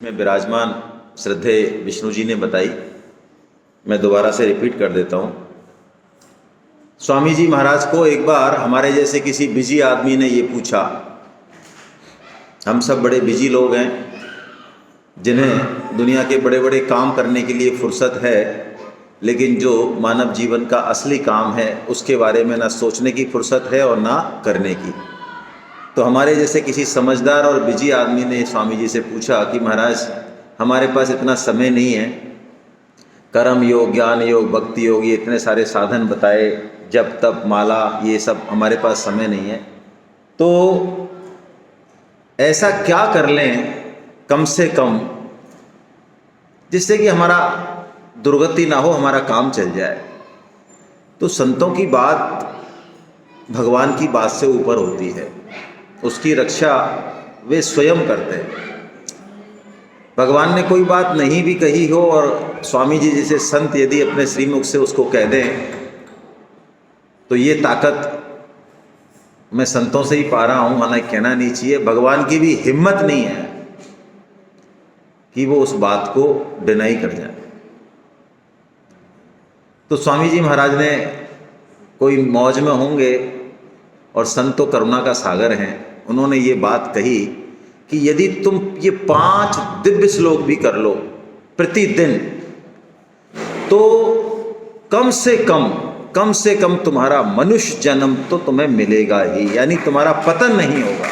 में विराजमान श्रद्धेय विष्णु जी ने बताई, मैं दोबारा से रिपीट कर देता हूँ। स्वामी जी महाराज को एक बार हमारे जैसे किसी बिजी आदमी ने ये पूछा, हम सब बड़े बिजी लोग हैं जिन्हें दुनिया के बड़े बड़े काम करने के लिए फुर्सत है, लेकिन जो मानव जीवन का असली काम है उसके बारे में ना सोचने की फुर्सत है और ना करने की। तो हमारे जैसे किसी समझदार और बिजी आदमी ने स्वामी जी से पूछा कि महाराज हमारे पास इतना समय नहीं है, कर्म योग, ज्ञान योग, भक्ति योग, ये इतने सारे साधन बताए, जप तप माला, ये सब हमारे पास समय नहीं है, तो ऐसा क्या कर लें कम से कम जिससे कि हमारा दुर्गति ना हो, हमारा काम चल जाए। तो संतों की बात भगवान की बात से ऊपर होती है, उसकी रक्षा वे स्वयं करते हैं। भगवान ने कोई बात नहीं भी कही हो और स्वामी जी जैसे संत यदि अपने श्रीमुख से उसको कह दें, तो ये ताकत मैं संतों से ही पा रहा हूँ, माना कहना नहीं चाहिए। भगवान की भी हिम्मत नहीं है कि वो उस बात को डिनाई कर जाए। तो स्वामी जी महाराज ने कोई मौज में होंगे और संत तो करुणा का सागर हैं, उन्होंने ये बात कही कि यदि तुम ये 5 दिव्य श्लोक भी कर लो प्रतिदिन, तो कम से कम तुम्हारा मनुष्य जन्म तो तुम्हें मिलेगा ही, यानी तुम्हारा पतन नहीं होगा।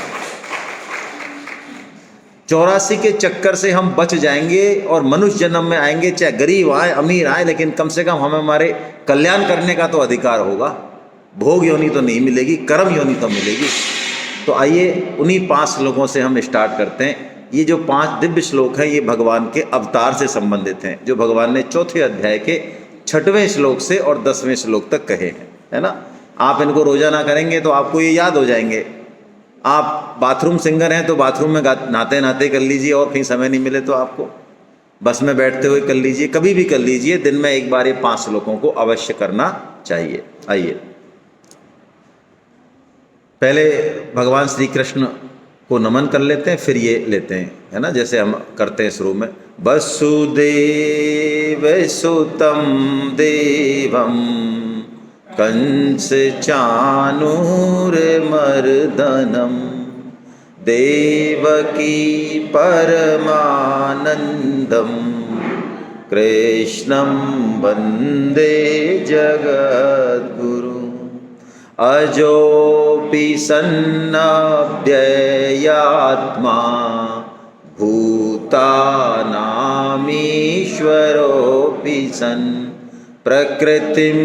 84 के चक्कर से हम बच जाएंगे और मनुष्य जन्म में आएंगे, चाहे गरीब आए अमीर आए, लेकिन कम से कम हमें हमारे कल्याण करने का तो अधिकार होगा। भोग योनि तो नहीं मिलेगी, कर्म योनि तो मिलेगी। तो आइए उन्हीं 5 श्लोकों से हम स्टार्ट करते हैं। ये जो 5 दिव्य श्लोक हैं, ये भगवान के अवतार से संबंधित हैं, जो भगवान ने 4थे अध्याय के 6वें श्लोक से और 10वें श्लोक तक कहे हैं, है ना। आप इनको रोजाना करेंगे तो आपको ये याद हो जाएंगे। आप बाथरूम सिंगर हैं तो बाथरूम में नहाते नहाते कर लीजिए, और कहीं समय नहीं मिले तो आपको बस में बैठते हुए कर लीजिए, कभी भी कर लीजिए। दिन में एक बार ये 5 श्लोकों को अवश्य करना चाहिए। आइए पहले भगवान श्री कृष्ण को नमन कर लेते हैं, फिर ये लेते हैं, है ना, जैसे हम करते हैं शुरू में। वसुदेव सुतं देवं कंस चाणूरमर्दनं देवकी परमानंदं कृष्णं वंदे जगद्गुरु अजोऽपि सन्नव्ययात्मा भूतानामीश्वरोऽपि सन् प्रकृतिं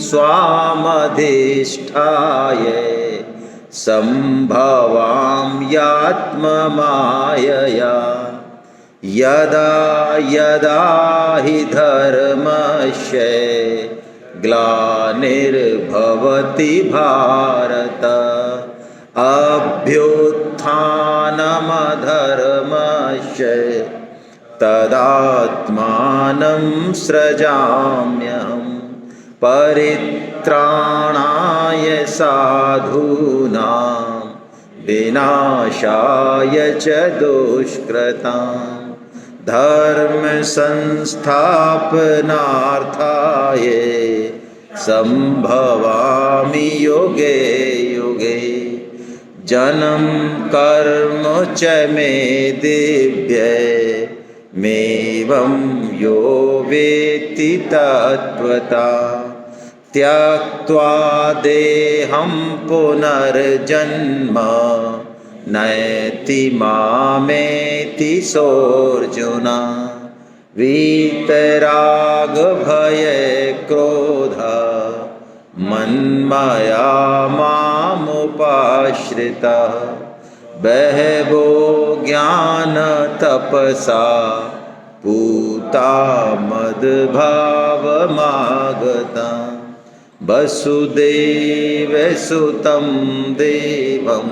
स्वामधिष्ठाय सम्भवाम्यात्ममायया यदा यदा हि धर्मस्य ग्लानिर्भवति भारत अभ्युत्थानमधर्मस्य तदात्मानं सृजाम्यहं परित्राणाय साधूनां विनाशाय च दुष्कृतां धर्म संस्थापनार्थाय संभवामि युगे युगे जन्म कर्म च मे दिव्य मेवं यो वेत्ति तत्त्वता त्यक्त्वा देहं पुनर्जन्म नयति मामेति सोऽर्जुन वीतराग भय क्रोध मन्मया मामुपाश्रितः बहवो ज्ञान तपसा पूता मद्भावमागता वसुदेव सुतं देवं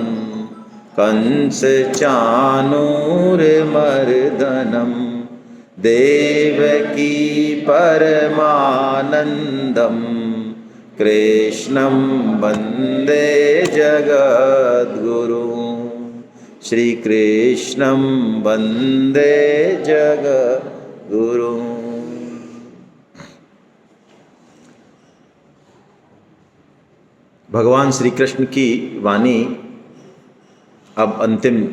कंस चाणूरमर्दनं देवकी परमानंदं कृष्णं वंदे जगद्गुरु श्री कृष्णं वंदे जगद्गुरुं। भगवान श्री कृष्ण की वाणी अब अंतिम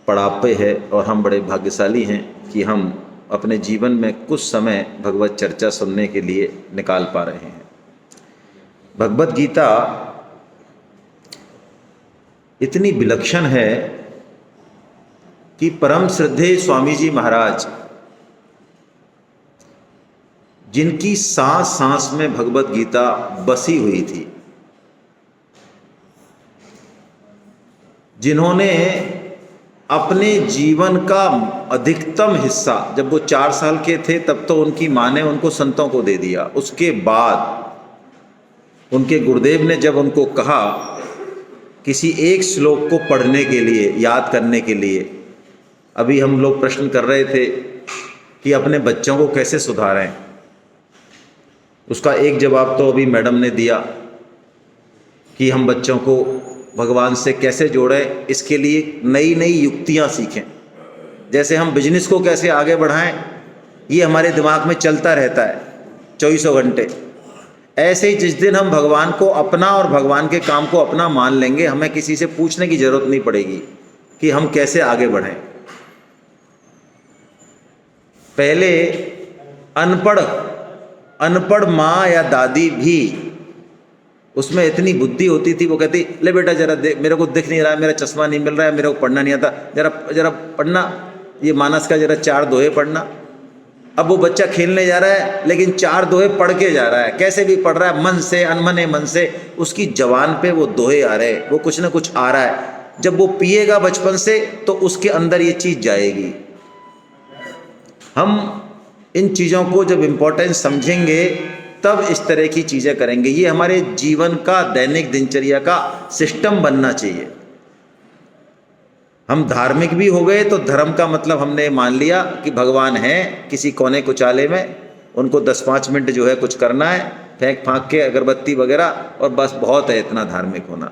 पड़ाव पे है और हम बड़े भाग्यशाली हैं कि हम अपने जीवन में कुछ समय भगवत चर्चा सुनने के लिए निकाल पा रहे हैं। भगवत गीता इतनी विलक्षण है कि परम श्रद्धेय स्वामी जी महाराज, जिनकी सांस सांस में भगवत गीता बसी हुई थी, जिन्होंने अपने जीवन का अधिकतम हिस्सा, जब वो 4 साल के थे तब तो उनकी माँ ने उनको संतों को दे दिया, उसके बाद उनके गुरुदेव ने जब उनको कहा किसी एक श्लोक को पढ़ने के लिए, याद करने के लिए, अभी हम लोग प्रश्न कर रहे थे कि अपने बच्चों को कैसे सुधारें, उसका एक जवाब तो अभी मैडम ने दिया कि हम बच्चों को भगवान से कैसे जोड़ें, इसके लिए नई नई युक्तियां सीखें। जैसे हम बिजनेस को कैसे आगे बढ़ाएं, ये हमारे दिमाग में चलता रहता है 24 घंटे। ऐसे ही जिस दिन हम भगवान को अपना और भगवान के काम को अपना मान लेंगे, हमें किसी से पूछने की जरूरत नहीं पड़ेगी कि हम कैसे आगे बढ़ें। पहले अनपढ़ माँ या दादी भी, उसमें इतनी बुद्धि होती थी, वो कहती ले बेटा जरा देख, मेरे को दिख नहीं रहा है, मेरा चश्मा नहीं मिल रहा है, मेरे को पढ़ना नहीं आता, जरा पढ़ना, ये मानस का जरा 4 दोहे पढ़ना। अब वो बच्चा खेलने जा रहा है लेकिन 4 दोहे पढ़ के जा रहा है, कैसे भी पढ़ रहा है, मन से, अनमने मन से, उसकी जवान पे वो दोहे आ रहे हैं, वो कुछ ना कुछ आ रहा है। जब वो पिएगा बचपन से तो उसके अंदर ये चीज़ जाएगी। हम इन चीज़ों को जब इम्पोर्टेंस समझेंगे तब इस तरह की चीज़ें करेंगे। ये हमारे जीवन का दैनिक दिनचर्या का सिस्टम बनना चाहिए। हम धार्मिक भी हो गए तो धर्म का मतलब हमने मान लिया कि भगवान है किसी कोने कुचाले में, उनको 10-5 मिनट जो है कुछ करना है, फेंक फाँक के अगरबत्ती वगैरह, और बस बहुत है इतना धार्मिक होना।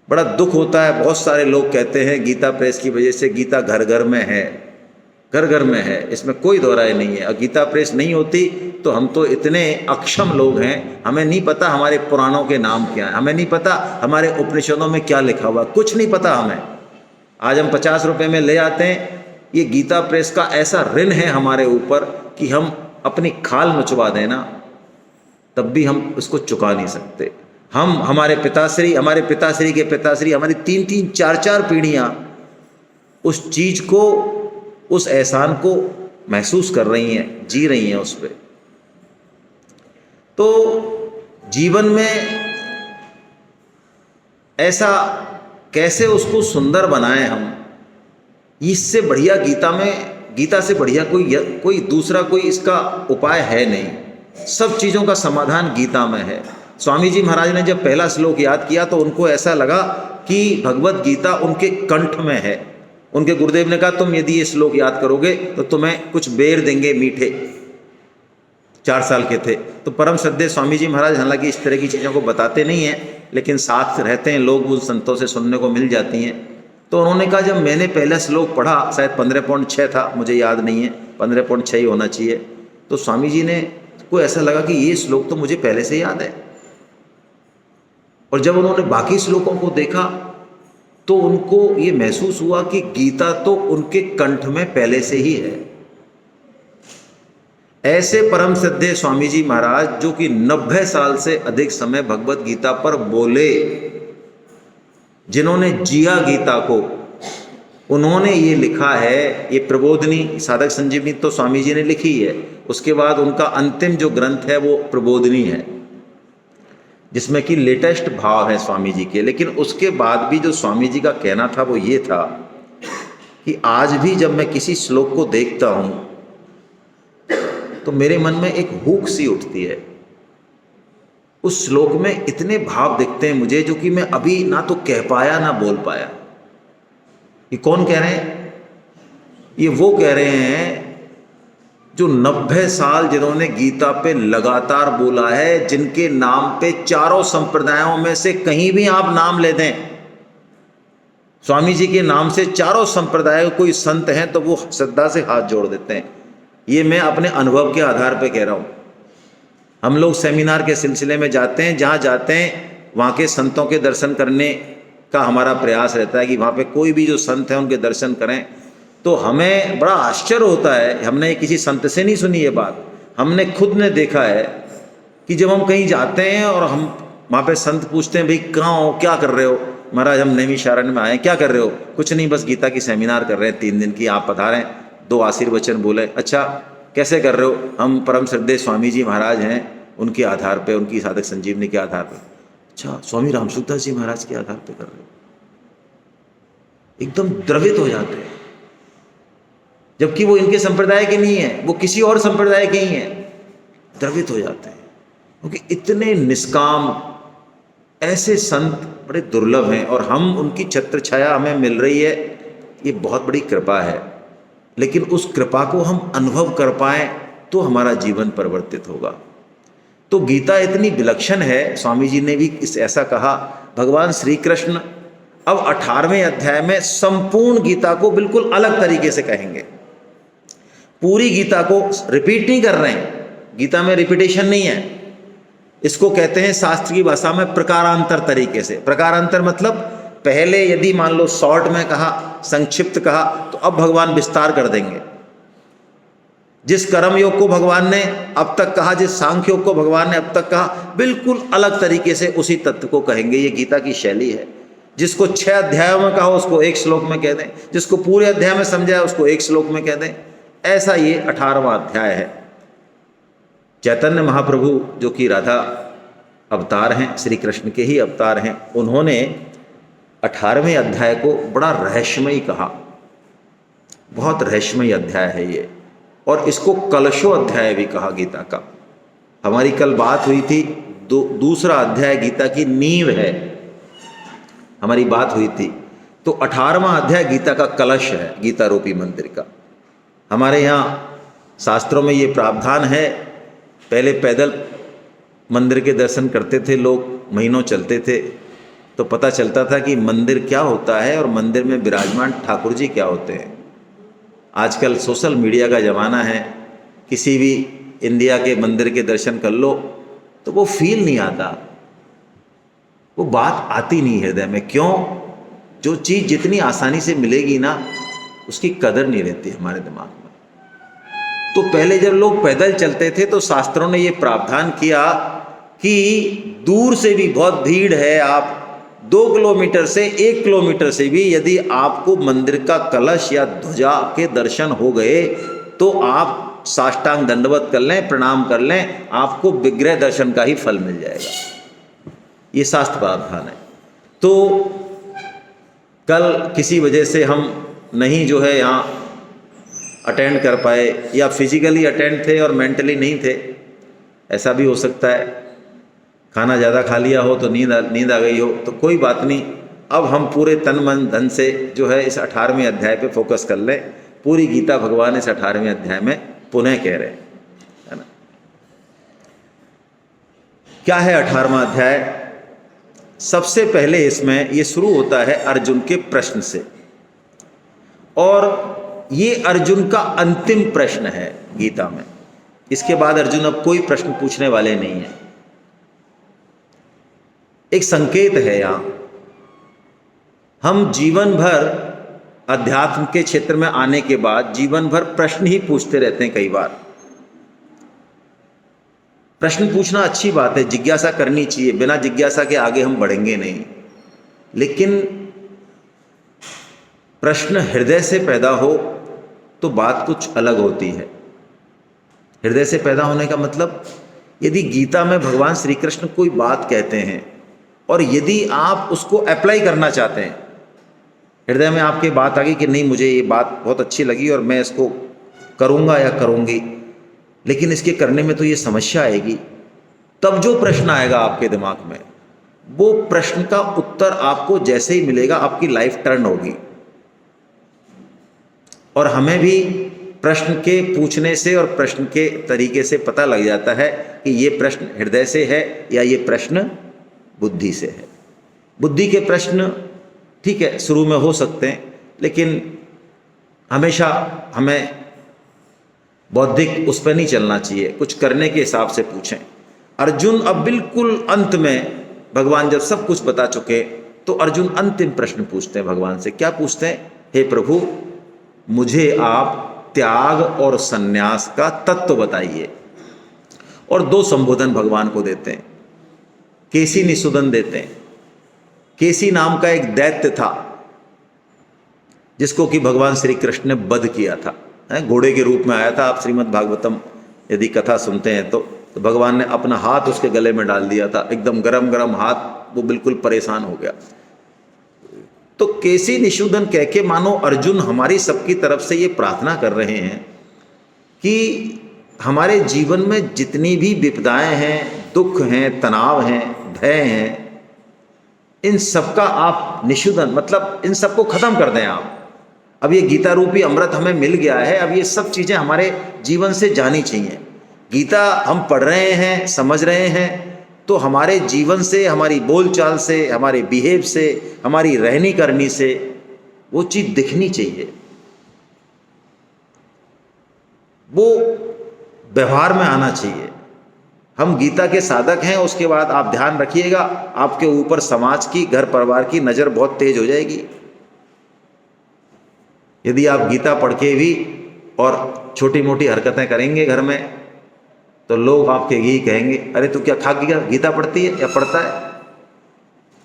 बड़ा दुख होता है, बहुत सारे लोग कहते हैं गीता प्रेस की वजह से गीता घर घर में है, घर घर में है, इसमें कोई दो राय नहीं है। गीता प्रेस नहीं होती तो हम तो इतने अक्षम लोग हैं, हमें नहीं पता हमारे पुराणों के नाम क्या हैं, हमें नहीं पता हमारे उपनिषदों में क्या लिखा हुआ, कुछ नहीं पता हमें। आज हम 50 रुपये में ले आते हैं। ये गीता प्रेस का ऐसा ऋण है हमारे ऊपर कि हम अपनी खाल नचवा देना तब भी हम उसको चुका नहीं सकते। हम, हमारे पिताश्री, हमारे पिताश्री के पिताश्री, हमारी 3-3, 4-4 पीढ़ियाँ उस चीज़ को, उस एहसान को महसूस कर रही हैं, जी रही हैं उस पर। तो जीवन में ऐसा कैसे उसको सुंदर बनाएं हम, इससे बढ़िया गीता से बढ़िया कोई दूसरा कोई इसका उपाय है नहीं। सब चीज़ों का समाधान गीता में है। स्वामी जी महाराज ने जब पहला श्लोक याद किया तो उनको ऐसा लगा कि भगवत गीता उनके कंठ में है। उनके गुरुदेव ने कहा तुम यदि ये श्लोक याद करोगे तो तुम्हें कुछ बेर देंगे मीठे। 4 साल के थे तो परम श्रद्धेय स्वामी जी महाराज, हालांकि इस तरह की चीज़ों को बताते नहीं हैं लेकिन साथ रहते हैं लोग, उन संतों से सुनने को मिल जाती हैं। तो उन्होंने कहा जब मैंने पहला श्लोक पढ़ा, शायद 15.6 था, मुझे याद नहीं है, 15.6 ही होना चाहिए, तो स्वामी जी ने को ऐसा लगा कि ये श्लोक तो मुझे पहले से याद है। और जब उन्होंने बाकी श्लोकों को देखा तो उनको ये महसूस हुआ कि गीता तो उनके कंठ में पहले से ही है। ऐसे परम श्रद्धेय स्वामी जी महाराज, जो कि 90 साल से अधिक समय भगवत गीता पर बोले, जिन्होंने जिया गीता को, उन्होंने ये लिखा है। ये प्रबोधनी, साधक संजीवनी तो स्वामी जी ने लिखी है, उसके बाद उनका अंतिम जो ग्रंथ है वो प्रबोधनी है, जिसमें कि लेटेस्ट भाव है स्वामी जी के। लेकिन उसके बाद भी जो स्वामी जी का कहना था वो ये था कि आज भी जब मैं किसी श्लोक को देखता हूँ तो मेरे मन में एक हुक सी उठती है। उस श्लोक में इतने भाव दिखते हैं मुझे जो कि मैं अभी ना तो कह पाया ना बोल पाया। ये कौन कह रहे हैं? ये वो कह रहे हैं जो 90 साल जिन्होंने गीता पे लगातार बोला है, जिनके नाम पे चारों संप्रदायों में से कहीं भी आप नाम ले दें, स्वामी जी के नाम से चारों संप्रदाय कोई संत हैं तो वो श्रद्धा से हाथ जोड़ देते हैं। ये मैं अपने अनुभव के आधार पर कह रहा हूँ। हम लोग सेमिनार के सिलसिले में जाते हैं, जहाँ जाते हैं वहाँ के संतों के दर्शन करने का हमारा प्रयास रहता है कि वहाँ पे कोई भी जो संत हैं उनके दर्शन करें। तो हमें बड़ा आश्चर्य होता है, हमने किसी संत से नहीं सुनी ये बात, हमने खुद ने देखा है कि जब हम कहीं जाते हैं और हम वहाँ पे संत पूछते हैं, भाई कहाँ हो, क्या कर रहे हो? महाराज हम नैमिषारण्य में आए। क्या कर रहे हो? कुछ नहीं, बस गीता की सेमिनार कर रहे हैं 3 दिन की, आप पधारें। 2 आशीर्वचन बोले। अच्छा कैसे कर रहे हो? हम परम श्रद्धेय स्वामी जी महाराज हैं, उनके आधार पे, उनकी साधक संजीवनी के आधार पे। अच्छा, स्वामी रामसुखदास जी महाराज के आधार पे कर रहे हो? एकदम द्रवित हो जाते हैं, जबकि वो इनके संप्रदाय के नहीं है, वो किसी और संप्रदाय के ही हैं। द्रवित हो जाते हैं क्योंकि इतने निष्काम ऐसे संत बड़े दुर्लभ हैं और हम उनकी छत्र छाया हमें मिल रही है, ये बहुत बड़ी कृपा है। लेकिन उस कृपा को हम अनुभव कर पाएं तो हमारा जीवन परिवर्तित होगा। तो गीता इतनी विलक्षण है, स्वामी जी ने भी ऐसा कहा। भगवान श्री कृष्ण अब 18वें अध्याय में संपूर्ण गीता को बिल्कुल अलग तरीके से कहेंगे। पूरी गीता को रिपीट नहीं कर रहे हैं, गीता में रिपीटेशन नहीं है। इसको कहते हैं शास्त्र की भाषा में प्रकारांतर तरीके से। प्रकारांतर मतलब पहले यदि मान लो शॉर्ट में कहा, संक्षिप्त कहा, तो अब भगवान विस्तार कर देंगे। जिस कर्म योग को भगवान ने अब तक कहा, जिस सांख्य योग को भगवान ने अब तक कहा, बिल्कुल अलग तरीके से उसी तत्व को कहेंगे। ये गीता की शैली है। जिसको 6 अध्यायों में कहा उसको 1 श्लोक में कह दें, जिसको पूरे अध्याय में समझाया उसको 1 श्लोक में कह दें। ऐसा ये 18वां अध्याय है। चैतन्य महाप्रभु जो कि राधा अवतार हैं, श्री कृष्ण के ही अवतार हैं, उन्होंने 18वें अध्याय को बड़ा रहस्यमयी कहा। बहुत रहस्यमयी अध्याय है ये, और इसको कलशो अध्याय भी कहा गीता का। हमारी कल बात हुई थी, दूसरा अध्याय गीता की नींव है, हमारी बात हुई थी। तो 18वां अध्याय गीता का कलश है, गीता रूपी मंदिर का। हमारे यहाँ शास्त्रों में ये प्रावधान है, पहले पैदल मंदिर के दर्शन करते थे लोग, महीनों चलते थे, तो पता चलता था कि मंदिर क्या होता है और मंदिर में विराजमान ठाकुर जी क्या होते हैं। आजकल सोशल मीडिया का ज़माना है, किसी भी इंडिया के मंदिर के दर्शन कर लो तो वो फील नहीं आता, वो बात आती नहीं हृदय में। क्यों? जो चीज़ जितनी आसानी से मिलेगी ना, उसकी कदर नहीं रहती हमारे दिमाग में। तो पहले जब लोग पैदल चलते थे तो शास्त्रों ने ये प्रावधान किया कि दूर से भी बहुत भीड़ है, आप 2 किलोमीटर से 1 किलोमीटर से भी यदि आपको मंदिर का कलश या ध्वजा के दर्शन हो गए तो आप साष्टांग दंडवत कर लें, प्रणाम कर लें, आपको विग्रह दर्शन का ही फल मिल जाएगा। ये शास्त्र प्रावधान है। तो कल किसी वजह से हम नहीं जो है यहाँ अटेंड कर पाए, या फिजिकली अटेंड थे और मेंटली नहीं थे, ऐसा भी हो सकता है। खाना ज़्यादा खा लिया हो तो नींद आ गई हो, तो कोई बात नहीं। अब हम पूरे तन मन धन से जो है इस 18वें अध्याय पे फोकस कर लें। पूरी गीता भगवान इस 18वें अध्याय में पुनः कह रहे हैं, है ना। क्या है 18वां अध्याय? सबसे पहले इसमें ये शुरू होता है अर्जुन के प्रश्न से, और ये अर्जुन का अंतिम प्रश्न है गीता में। इसके बाद अर्जुन अब कोई प्रश्न पूछने वाले नहीं है। एक संकेत है यहाँ, हम जीवन भर अध्यात्म के क्षेत्र में आने के बाद जीवन भर प्रश्न ही पूछते रहते हैं। कई बार प्रश्न पूछना अच्छी बात है, जिज्ञासा करनी चाहिए, बिना जिज्ञासा के आगे हम बढ़ेंगे नहीं। लेकिन प्रश्न हृदय से पैदा हो तो बात कुछ अलग होती है। हृदय से पैदा होने का मतलब, यदि गीता में भगवान श्री कृष्ण कोई बात कहते हैं और यदि आप उसको अप्लाई करना चाहते हैं, हृदय में आपके बात आ गई कि नहीं मुझे ये बात बहुत अच्छी लगी और मैं इसको करूँगा या करूँगी, लेकिन इसके करने में तो ये समस्या आएगी, तब जो प्रश्न आएगा आपके दिमाग में, वो प्रश्न का उत्तर आपको जैसे ही मिलेगा आपकी लाइफ टर्न होगी। और हमें भी प्रश्न के पूछने से और प्रश्न के तरीके से पता लग जाता है कि ये प्रश्न हृदय से है या ये प्रश्न बुद्धि से है। बुद्धि के प्रश्न ठीक है, शुरू में हो सकते हैं, लेकिन हमेशा हमें बौद्धिक उस पर नहीं चलना चाहिए, कुछ करने के हिसाब से पूछें। अर्जुन अब बिल्कुल अंत में, भगवान जब सब कुछ बता चुके, तो अर्जुन अंतिम प्रश्न पूछते हैं भगवान से। क्या पूछते हैं? हे प्रभु, मुझे आप त्याग और संन्यास का तत्व बताइए। और 2 संबोधन भगवान को देते हैं, केसी निषूदन देते हैं। केसी नाम का एक दैत्य था जिसको कि भगवान श्री कृष्ण ने वध किया था, घोड़े के रूप में आया था। आप श्रीमद् भागवतम यदि कथा सुनते हैं तो भगवान ने अपना हाथ उसके गले में डाल दिया था, एकदम गरम गरम हाथ, वो बिल्कुल परेशान हो गया। तो केसी निषूदन कह के मानो अर्जुन हमारी सबकी तरफ से ये प्रार्थना कर रहे हैं कि हमारे जीवन में जितनी भी विपदाएं हैं, दुख हैं, तनाव हैं, भय हैं, इन सबका आप निषूदन, मतलब इन सबको खत्म कर दें आप। अब ये गीता रूपी अमृत हमें मिल गया है, अब ये सब चीज़ें हमारे जीवन से जानी चाहिए। गीता हम पढ़ रहे हैं, समझ रहे हैं, तो हमारे जीवन से, हमारी बोलचाल से, हमारे बिहेव से, हमारी रहनी करनी से वो चीज़ दिखनी चाहिए, वो व्यवहार में आना चाहिए। हम गीता के साधक हैं। उसके बाद आप ध्यान रखिएगा, आपके ऊपर समाज की, घर परिवार की नज़र बहुत तेज हो जाएगी। यदि आप गीता पढ़ के भी और छोटी मोटी हरकतें करेंगे घर में, तो लोग आपके यही कहेंगे, अरे तू क्या खा गया, गीता पढ़ती है या पढ़ता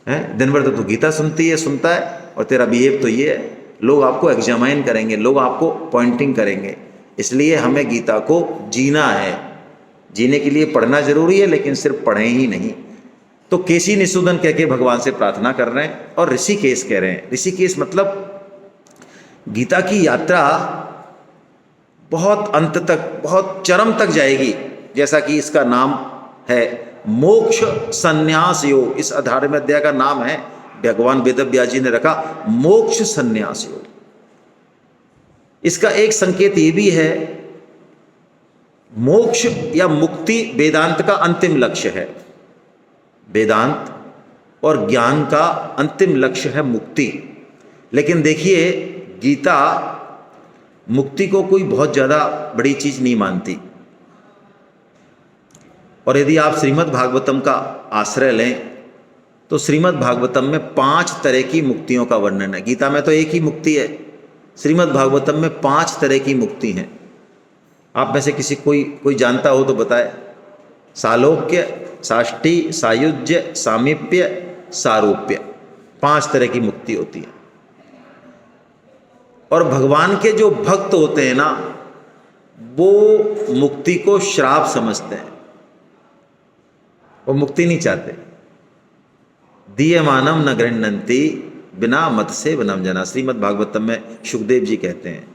है? दिन भर तो तू गीता सुनती है, सुनता है, और तेरा बिहेव तो ये है। लोग आपको एग्जामाइन करेंगे, लोग आपको पॉइंटिंग करेंगे। इसलिए हमें गीता को जीना है। जीने के लिए पढ़ना जरूरी है, लेकिन सिर्फ पढ़ें ही नहीं। तो केसी निषूदन कह के भगवान से प्रार्थना कर रहे हैं, और ऋषिकेश कह रहे हैं। ऋषिकेश मतलब गीता की यात्रा बहुत अंत तक, बहुत चरम तक जाएगी, जैसा कि इसका नाम है मोक्ष संन्यास योग। इस 18वें अध्याय का नाम है, भगवान वेदव्यास जी ने रखा, मोक्ष संन्यास योग। इसका एक संकेत ये भी है, मोक्ष या मुक्ति वेदांत का अंतिम लक्ष्य है। वेदांत और ज्ञान का अंतिम लक्ष्य है मुक्ति। लेकिन देखिए, गीता मुक्ति को कोई बहुत ज़्यादा बड़ी चीज़ नहीं मानती। और यदि आप श्रीमद् भागवतम का आश्रय लें, तो श्रीमद् भागवतम में 5 तरह की मुक्तियों का वर्णन है। गीता में तो एक ही मुक्ति है, श्रीमद् भागवतम में 5 तरह की मुक्ति हैं। आप में से किसी कोई जानता हो तो बताए। सालोक्य, साष्टी, सायुज्य, सामीप्य, सारूप्य, 5 तरह की मुक्ति होती है। और भगवान के जो भक्त होते हैं ना, वो मुक्ति को श्राप समझते हैं, वो मुक्ति नहीं चाहते। दीयमानम न गृह्णन्ति बिना मत से वनम जना, श्रीमद् भागवतम में शुकदेव जी कहते हैं।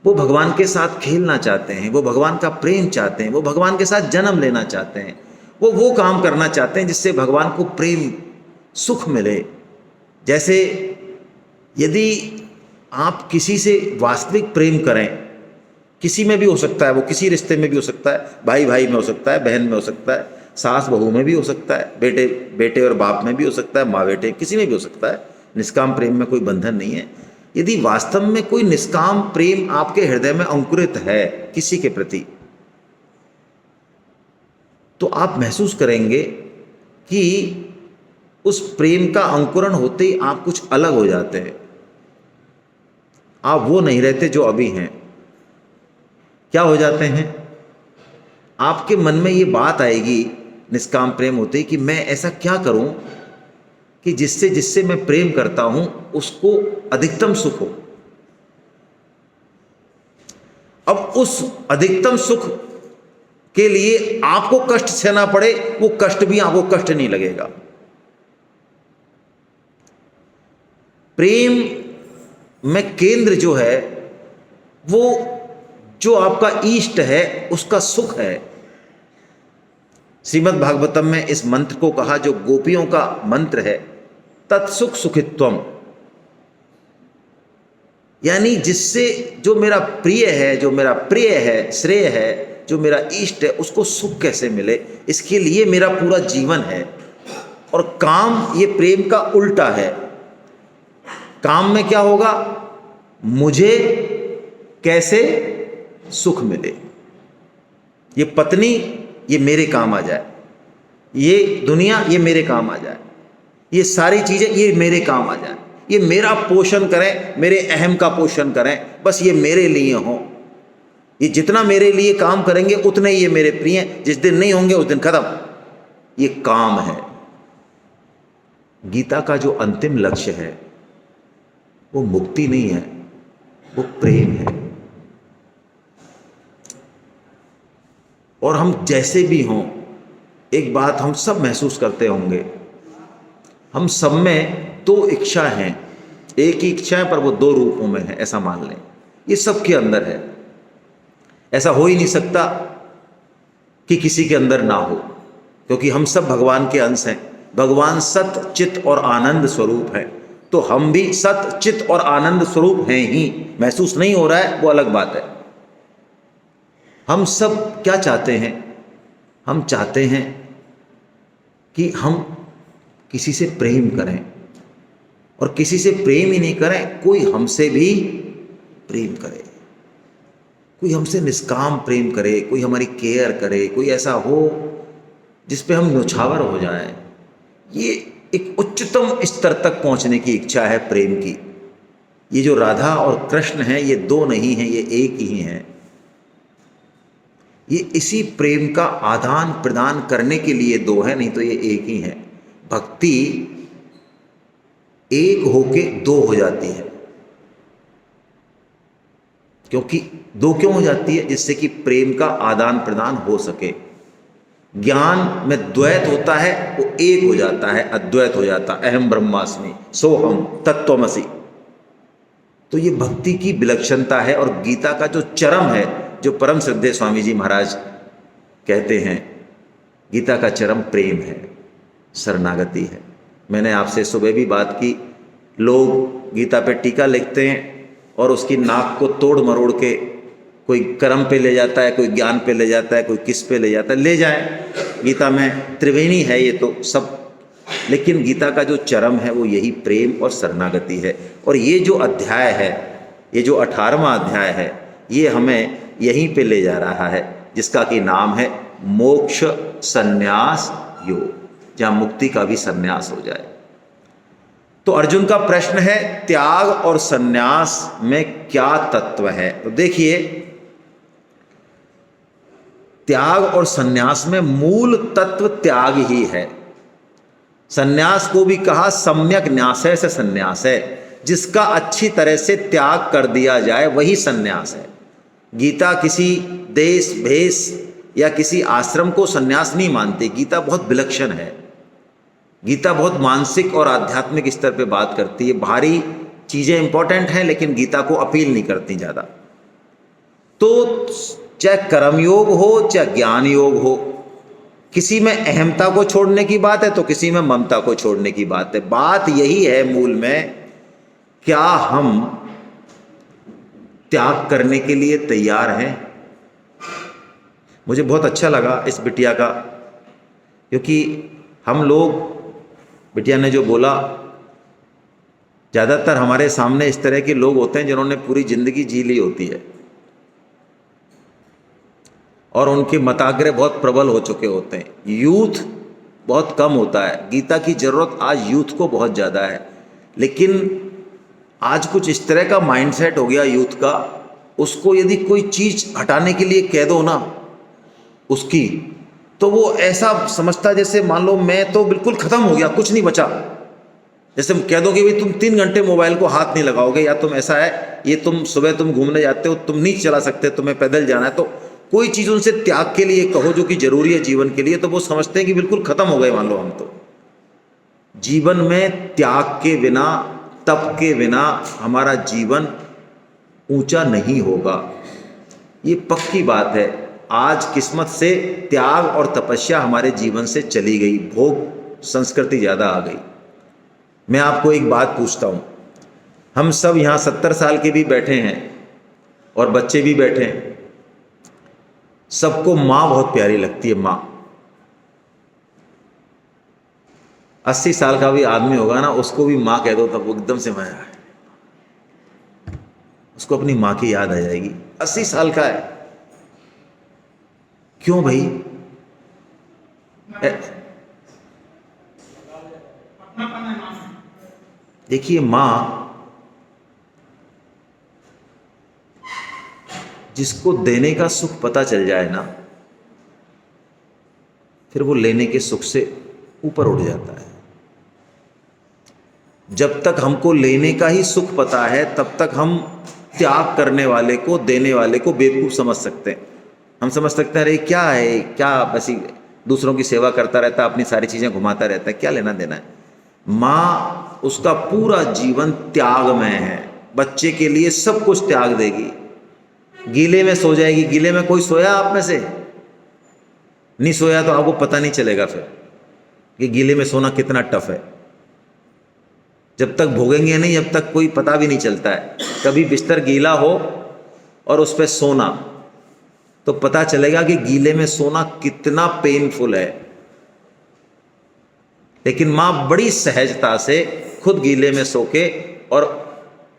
वो भगवान के साथ खेलना चाहते हैं, वो भगवान का प्रेम चाहते हैं, वो भगवान के साथ जन्म लेना चाहते हैं, वो काम करना चाहते हैं जिससे भगवान को प्रेम सुख मिले। जैसे यदि आप किसी से वास्तविक प्रेम करें, किसी में भी हो सकता है, वो किसी रिश्ते में भी हो सकता है, भाई भाई में हो सकता है, बहन में हो सकता है, सास बहू में भी हो सकता है, बेटे और बाप में भी हो सकता है, माँ बेटे, किसी में भी हो सकता है। निष्काम प्रेम में कोई बंधन नहीं है। यदि वास्तव में कोई निष्काम प्रेम आपके हृदय में अंकुरित है किसी के प्रति, तो आप महसूस करेंगे कि उस प्रेम का अंकुरण होते ही आप कुछ अलग हो जाते हैं। आप वो नहीं रहते जो अभी हैं। क्या हो जाते हैं? आपके मन में ये बात आएगी निष्काम प्रेम होते ही कि मैं ऐसा क्या करूं कि जिससे मैं प्रेम करता हूं उसको अधिकतम सुख हो। अब उस अधिकतम सुख के लिए आपको कष्ट सहना पड़े, वो कष्ट भी आपको कष्ट नहीं लगेगा। प्रेम में केंद्र जो है, वो जो आपका इष्ट है उसका सुख है। श्रीमद् भागवतम में इस मंत्र को कहा, जो गोपियों का मंत्र है, तत्सुख सुखित्वम, यानी जिससे जो मेरा प्रिय है, जो मेरा प्रिय है, श्रेय है, जो मेरा इष्ट है, उसको सुख कैसे मिले, इसके लिए मेरा पूरा जीवन है। और काम ये प्रेम का उल्टा है। काम में क्या होगा, मुझे कैसे सुख मिले, ये पत्नी ये मेरे काम आ जाए, ये दुनिया ये मेरे काम आ जाए, ये सारी चीज़ें ये मेरे काम आ जाए, ये मेरा पोषण करें, मेरे अहम का पोषण करें, बस ये मेरे लिए हों। ये जितना मेरे लिए काम करेंगे उतने ही ये मेरे प्रिय हैं, जिस दिन नहीं होंगे उस दिन खत्म। ये काम है। गीता का जो अंतिम लक्ष्य है वो मुक्ति नहीं है, वो प्रेम है। और हम जैसे भी हों, एक बात हम सब महसूस करते होंगे, हम सब में दो इच्छा हैं, एक ही इच्छा है पर वो दो रूपों में है, ऐसा मान लें। ये सबके अंदर है, ऐसा हो ही नहीं सकता कि किसी के अंदर ना हो, क्योंकि हम सब भगवान के अंश हैं। भगवान सत चित और आनंद स्वरूप है, तो हम भी सत चित और आनंद स्वरूप हैं ही। महसूस नहीं हो रहा है वो अलग बात है। हम सब क्या चाहते हैं, हम चाहते हैं कि हम किसी से प्रेम करें, और किसी से प्रेम ही नहीं करें, कोई हमसे भी प्रेम करे, कोई हमसे निष्काम प्रेम करे, कोई हमारी केयर करे, कोई ऐसा हो जिस पे हम न्यौछावर हो जाएं। ये एक उच्चतम स्तर तक पहुंचने की इच्छा है प्रेम की। ये जो राधा और कृष्ण हैं ये दो नहीं हैं, ये एक ही हैं। ये इसी प्रेम का आदान प्रदान करने के लिए दो हैं, नहीं तो ये एक ही हैं। भक्ति एक होके दो हो जाती है। क्योंकि दो क्यों हो जाती है? जिससे कि प्रेम का आदान प्रदान हो सके। ज्ञान में द्वैत होता है, वो एक हो जाता है, अद्वैत हो जाता है। अहम ब्रह्मास्मि सोहम तत्त्वमसि। तो ये भक्ति की विलक्षणता है। और गीता का जो चरम है, जो परम श्रद्धेय स्वामी जी महाराज कहते हैं, गीता का चरम प्रेम है, शरणागति है। मैंने आपसे सुबह भी बात की, लोग गीता पे टीका लिखते हैं और उसकी नाक को तोड़ मरोड़ के कोई कर्म पे ले जाता है, कोई ज्ञान पे ले जाता है, कोई किस पे ले जाता है। ले जाए, गीता में त्रिवेणी है ये तो सब, लेकिन गीता का जो चरम है वो यही प्रेम और शरणागति है। और ये जो अध्याय है, ये जो 18वां अध्याय है, ये हमें यहीं पे ले जा रहा है, जिसका कि नाम है मोक्ष संन्यास योग, जहाँ मुक्ति का भी संन्यास हो जाए। तो अर्जुन का प्रश्न है, त्याग और संन्यास में क्या तत्व है? तो देखिए, त्याग और संन्यास में मूल तत्व त्याग ही है। संन्यास को भी कहा सम्यक न्यासय से संन्यास है, जिसका अच्छी तरह से त्याग कर दिया जाए वही संन्यास है। गीता किसी देश भेष या किसी आश्रम को संन्यास नहीं मानती। गीता बहुत विलक्षण है। गीता बहुत मानसिक और आध्यात्मिक स्तर पे बात करती है। बाहरी चीज़ें इंपॉर्टेंट हैं, लेकिन गीता को अपील नहीं करती ज़्यादा। तो चाहे कर्मयोग हो चाहे ज्ञान योग हो, किसी में अहमता को छोड़ने की बात है तो किसी में ममता को छोड़ने की बात है। बात यही है मूल में, क्या हम त्याग करने के लिए तैयार हैं? मुझे बहुत अच्छा लगा इस बिटिया का, क्योंकि हम लोग, बिटिया ने जो बोला, ज़्यादातर हमारे सामने इस तरह के लोग होते हैं जिन्होंने पूरी ज़िंदगी जी ली होती है और उनके मताग्रह बहुत प्रबल हो चुके होते हैं। यूथ बहुत कम होता है। गीता की ज़रूरत आज यूथ को बहुत ज़्यादा है, लेकिन आज कुछ इस तरह का माइंडसेट हो गया यूथ का, उसको यदि कोई चीज़ हटाने के लिए कह दो ना उसकी, तो वो ऐसा समझता जैसे मान लो मैं तो बिल्कुल ख़त्म हो गया, कुछ नहीं बचा। जैसे कह दो कि भाई तुम 3 घंटे मोबाइल को हाथ नहीं लगाओगे, या तुम ऐसा है, ये तुम सुबह तुम घूमने जाते हो, तुम नहीं चला सकते, तुम्हें पैदल जाना है, तो कोई चीज़ उनसे त्याग के लिए कहो जो कि ज़रूरी है जीवन के लिए, तो वो समझते हैं कि बिल्कुल ख़त्म हो गए मान लो हम तो। जीवन में त्याग के बिना, तप के बिना हमारा जीवन ऊंचा नहीं होगा, ये पक्की बात है। आज किस्मत से त्याग और तपस्या हमारे जीवन से चली गई, भोग संस्कृति ज़्यादा आ गई। मैं आपको एक बात पूछता हूँ, हम सब यहाँ 70 साल के भी बैठे हैं और बच्चे भी बैठे हैं, सबको माँ बहुत प्यारी लगती है। माँ 80 साल का भी आदमी होगा ना, उसको भी माँ कह दो तब वो एकदम से माया है। उसको अपनी माँ की याद आ जाएगी। 80 साल का है, क्यों भाई? देखिए, माँ जिसको देने का सुख पता चल जाए ना, फिर वो लेने के सुख से ऊपर उठ जाता है। जब तक हमको लेने का ही सुख पता है, तब तक हम त्याग करने वाले को, देने वाले को बेवकूफ़ समझ सकते हैं। हम समझ सकते हैं अरे क्या है, क्या बस ही दूसरों की सेवा करता रहता है, अपनी सारी चीज़ें घुमाता रहता है, क्या लेना देना है। माँ, उसका पूरा जीवन त्यागमय है। बच्चे के लिए सब कुछ त्याग देगी। गीले में सो जाएगी। गीले में कोई सोया आप में से? नहीं सोया तो आपको पता नहीं चलेगा फिर कि गीले में सोना कितना टफ है। जब तक भोगेंगे नहीं, जब तक कोई पता भी नहीं चलता है। कभी बिस्तर गीला हो और उस पर सोना, तो पता चलेगा कि गीले में सोना कितना पेनफुल है। लेकिन माँ बड़ी सहजता से खुद गीले में सो के और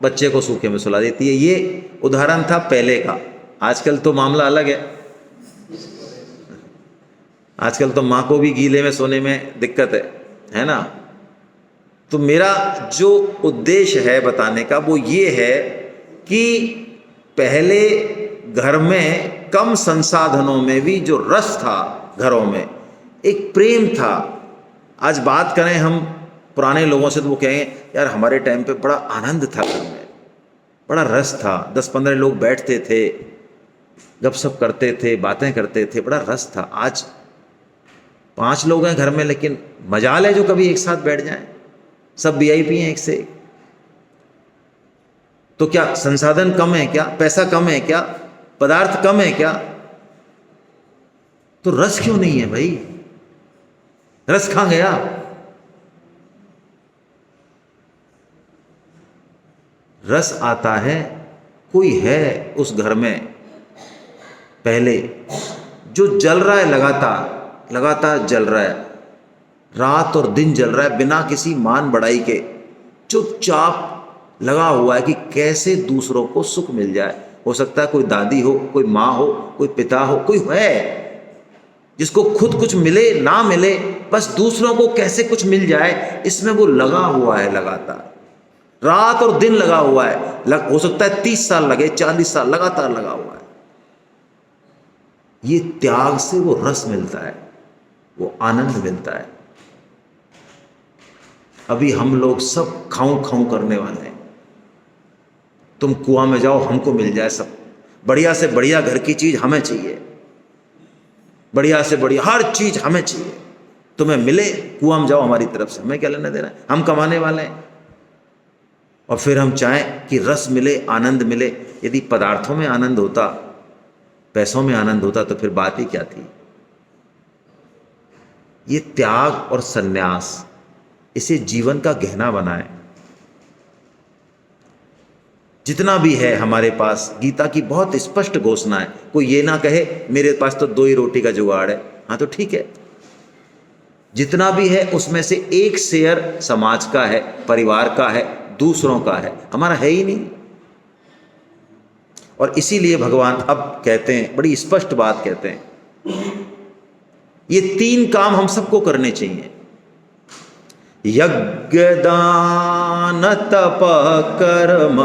बच्चे को सूखे में सुला देती है। ये उदाहरण था पहले का। आजकल तो मामला अलग है। आजकल तो माँ को भी गीले में सोने में दिक्कत है ना। तो मेरा जो उद्देश्य है बताने का वो ये है कि पहले घर में कम संसाधनों में भी जो रस था, घरों में एक प्रेम था। आज बात करें हम पुराने लोगों से तो वो कहेंगे यार हमारे टाइम पे बड़ा आनंद था, घर में बड़ा रस था, 10-15 लोग बैठते थे, गपशप करते थे, बातें करते थे, बड़ा रस था। आज 5 लोग हैं घर में, लेकिन मजाल है जो कभी एक साथ बैठ जाएं। सब VIP हैं एक से एक। तो क्या संसाधन कम है क्या? पैसा कम है क्या? पदार्थ कम है क्या? तो रस क्यों नहीं है भाई? रस कहां गया? रस आता है, कोई है उस घर में पहले जो जल रहा है, लगातार लगातार जल रहा है, रात और दिन जल रहा है, बिना किसी मान बढ़ाई के चुपचाप लगा हुआ है कि कैसे दूसरों को सुख मिल जाए। हो सकता है कोई दादी हो, कोई माँ हो, कोई पिता हो, कोई है जिसको खुद कुछ मिले ना मिले, बस दूसरों को कैसे कुछ मिल जाए, इसमें वो लगा हुआ है, लगातार रात और दिन लगा हुआ है। हो सकता है 30 साल लगे, 40 साल लगातार लगा हुआ है। ये त्याग से वो रस मिलता है, वो आनंद मिलता है। अभी हम लोग सब खाऊं खाऊं करने वाले हैं। तुम कुआं में जाओ, हमको मिल जाए सब, बढ़िया से बढ़िया घर की चीज हमें चाहिए, बढ़िया से बढ़िया हर चीज हमें चाहिए। तुम्हें मिले, कुआं में जाओ, हमारी तरफ से हमें क्या लेना देना है, हम कमाने वाले हैं। और फिर हम चाहें कि रस मिले, आनंद मिले। यदि पदार्थों में आनंद होता, पैसों में आनंद होता, तो फिर बात ही क्या थी। ये त्याग और संन्यास, इसे जीवन का गहना बनाए। जितना भी है हमारे पास, गीता की बहुत स्पष्ट घोषणा है। कोई ये ना कहे मेरे पास तो 2 ही रोटी का जुगाड़ है। हाँ तो ठीक है, जितना भी है उसमें से 1 शेयर समाज का है, परिवार का है, दूसरों का है, हमारा है ही नहीं। और इसीलिए भगवान अब कहते हैं, बड़ी स्पष्ट बात कहते हैं, ये 3 काम हम सबको करने चाहिए। यज्ञ दान तप कर्म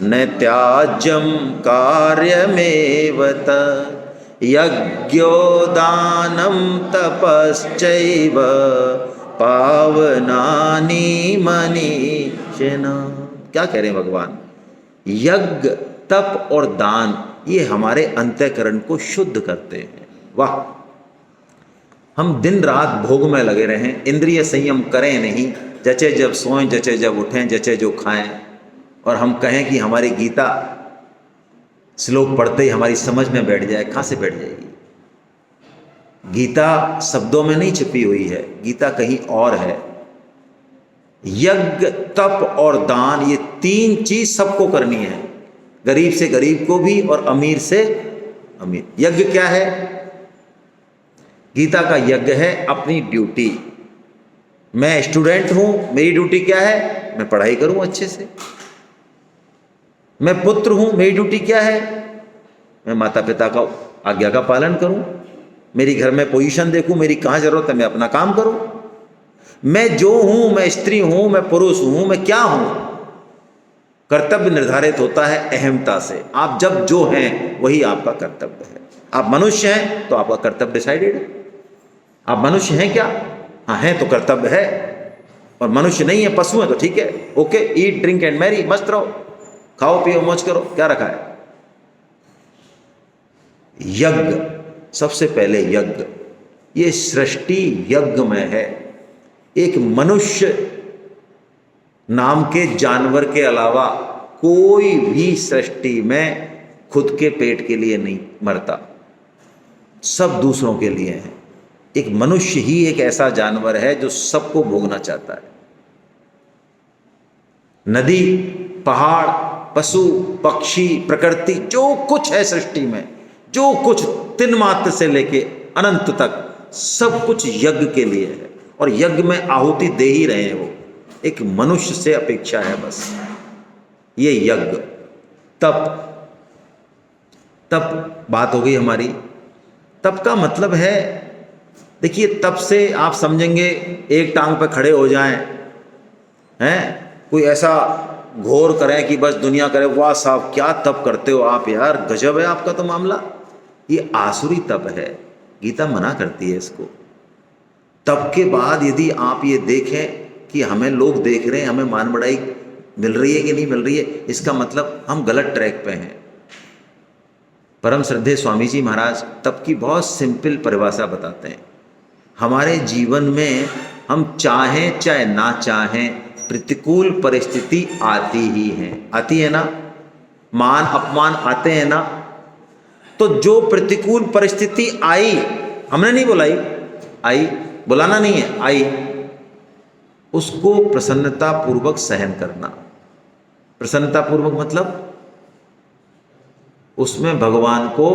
न त्याज्यम कार्यमेव तत्। यज्ञो दानम तपश्चैव पावनानि मनीषिणां। क्या कह रहे हैं भगवान? यज्ञ, तप और दान, ये हमारे अंतःकरण को शुद्ध करते हैं। वाह! हम दिन रात भोग में लगे रहें, इंद्रिय संयम करें नहीं, जचे जब सोएं, जचे जब उठें, जचे जो खाएं, और हम कहें कि हमारी गीता श्लोक पढ़ते ही हमारी समझ में बैठ जाए। कहाँ से बैठ जाएगी? गीता शब्दों में नहीं छिपी हुई है, गीता कहीं और है। यज्ञ, तप और दान, ये 3 चीज सबको करनी है, गरीब से गरीब को भी और अमीर से अमीर। यज्ञ क्या है? गीता का यज्ञ है अपनी ड्यूटी। मैं स्टूडेंट हूं, मेरी ड्यूटी क्या है? मैं पढ़ाई करूं अच्छे से। मैं पुत्र हूं, मेरी ड्यूटी क्या है? मैं माता पिता का आज्ञा का पालन करूं, मेरी घर में पोजीशन देखूं, मेरी कहाँ जरूरत है मैं अपना काम करूं। मैं जो हूं, मैं स्त्री हूं, मैं पुरुष हूं, मैं क्या हूं? कर्तव्य निर्धारित होता है अहमता से। आप जब जो हैं वही आपका कर्तव्य है। आप मनुष्य हैं तो आपका कर्तव्य डिसाइडेड है। आप मनुष्य हैं क्या? हाँ हैं तो कर्तव्य है, और मनुष्य नहीं है, पशु है तो ठीक है, okay, eat drink and merry, मस्त रहो, खाओ पियो मौज करो, क्या रखा है। यज्ञ, सबसे पहले यज्ञ, ये सृष्टि यज्ञ में है। एक मनुष्य नाम के जानवर के अलावा कोई भी सृष्टि में खुद के पेट के लिए नहीं मरता, सब दूसरों के लिए है। एक मनुष्य ही एक ऐसा जानवर है जो सबको भोगना चाहता है। नदी, पहाड़, पशु, पक्षी, प्रकृति, जो कुछ है सृष्टि में, जो कुछ तिन्मात्र से लेके अनंत तक, सब कुछ यज्ञ के लिए है, और यज्ञ में आहुति दे ही रहे हैं वो। एक मनुष्य से अपेक्षा है बस ये यज्ञ। तप, तप बात हो गई हमारी। तप का मतलब है, देखिए तप से आप समझेंगे एक टांग पे खड़े हो जाएं, हैं, कोई ऐसा घोर करें कि बस दुनिया करे वाह साहब क्या तप करते हो आप यार, गजब है आपका तो मामला। ये आसुरी तप है, गीता मना करती है इसको। तप के बाद यदि आप ये देखें कि हमें लोग देख रहे हैं, हमें मान बढ़ाई मिल रही है कि नहीं मिल रही है, इसका मतलब हम गलत ट्रैक पे हैं। परम श्रद्धेय स्वामी जी महाराज तप की बहुत सिंपल परिभाषा बताते हैं। हमारे जीवन में हम चाहें चाहे ना चाहें प्रतिकूल परिस्थिति आती ही है, आती है ना, मान अपमान आते हैं ना। तो जो प्रतिकूल परिस्थिति आई, हमने नहीं बुलाई, आई, बुलाना नहीं है, आई, उसको प्रसन्नता पूर्वक सहन करना। प्रसन्नता पूर्वक मतलब उसमें भगवान को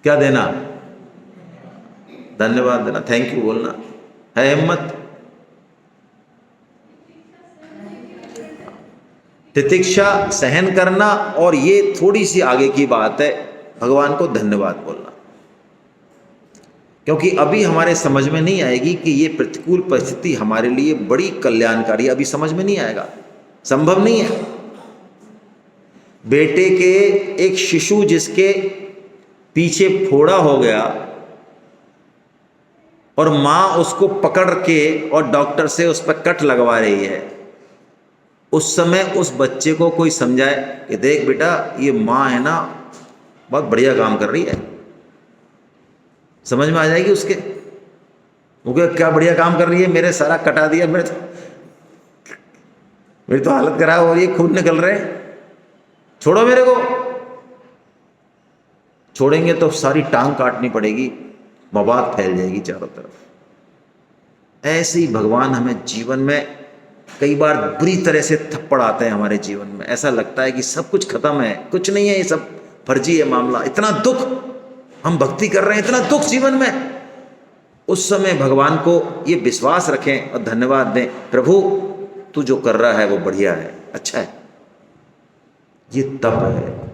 क्या देना? धन्यवाद देना, थैंक यू बोलना है, हिम्मत, तितिक्षा सहन करना, और ये थोड़ी सी आगे की बात है, भगवान को धन्यवाद बोलना। क्योंकि अभी हमारे समझ में नहीं आएगी कि ये प्रतिकूल परिस्थिति हमारे लिए बड़ी कल्याणकारी, अभी समझ में नहीं आएगा, संभव नहीं है। बेटे के एक शिशु जिसके पीछे फोड़ा हो गया और मां उसको पकड़ के और डॉक्टर से उस पर कट लगवा रही है, उस समय उस बच्चे को कोई समझाए कि देख बेटा ये मां है ना बहुत बढ़िया काम कर रही है, समझ में आ जाएगी उसके। वो क्या बढ़िया काम कर रही है, मेरे सारा कटा दिया, मेरी तो हालत खराब हो रही है, खून निकल रहे, छोड़ो मेरे को। छोड़ेंगे तो सारी टांग काटनी पड़ेगी, मवाद फैल जाएगी चारों तरफ। ऐसे ही भगवान हमें जीवन में कई बार बुरी तरह से थप्पड़ आते हैं हमारे जीवन में, ऐसा लगता है कि सब कुछ खत्म है, कुछ नहीं है, ये सब फर्जी है मामला, इतना दुख, हम भक्ति कर रहे हैं, इतना दुख जीवन में। उस समय भगवान को ये विश्वास रखें और धन्यवाद दें, प्रभु तू जो कर रहा है वो बढ़िया है, अच्छा है। ये तप है।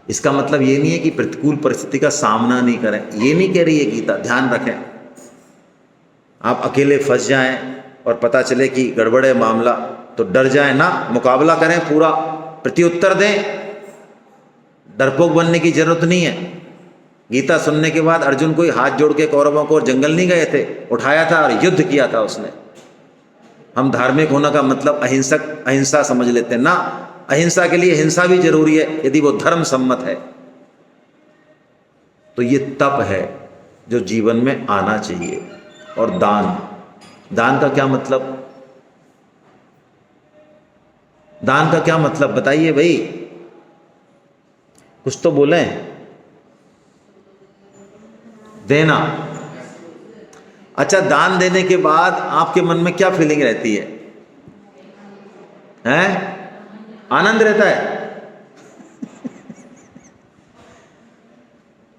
इसका मतलब ये नहीं है कि प्रतिकूल परिस्थिति का सामना नहीं करें, ये नहीं कह रही है गीता, ध्यान रखें। आप अकेले फंस जाएं और पता चले कि गड़बड़ है मामला तो डर जाएं ना, मुकाबला करें, पूरा प्रत्युत्तर दें। डरपोक बनने की जरूरत नहीं है। गीता सुनने के बाद अर्जुन कोई हाथ जोड़ के कौरवों को जंगल नहीं गए थे, उठाया था और युद्ध किया था उसने। हम धार्मिक होने का मतलब अहिंसा समझ लेते हैं ना, अहिंसा के लिए हिंसा भी जरूरी है यदि वो धर्म सम्मत है। तो ये तप है जो जीवन में आना चाहिए। और दान, दान का क्या मतलब? दान का क्या मतलब बताइए भाई, कुछ तो बोले। देना, अच्छा दान देने के बाद आपके मन में क्या फीलिंग रहती है? हैं? आनंद रहता है।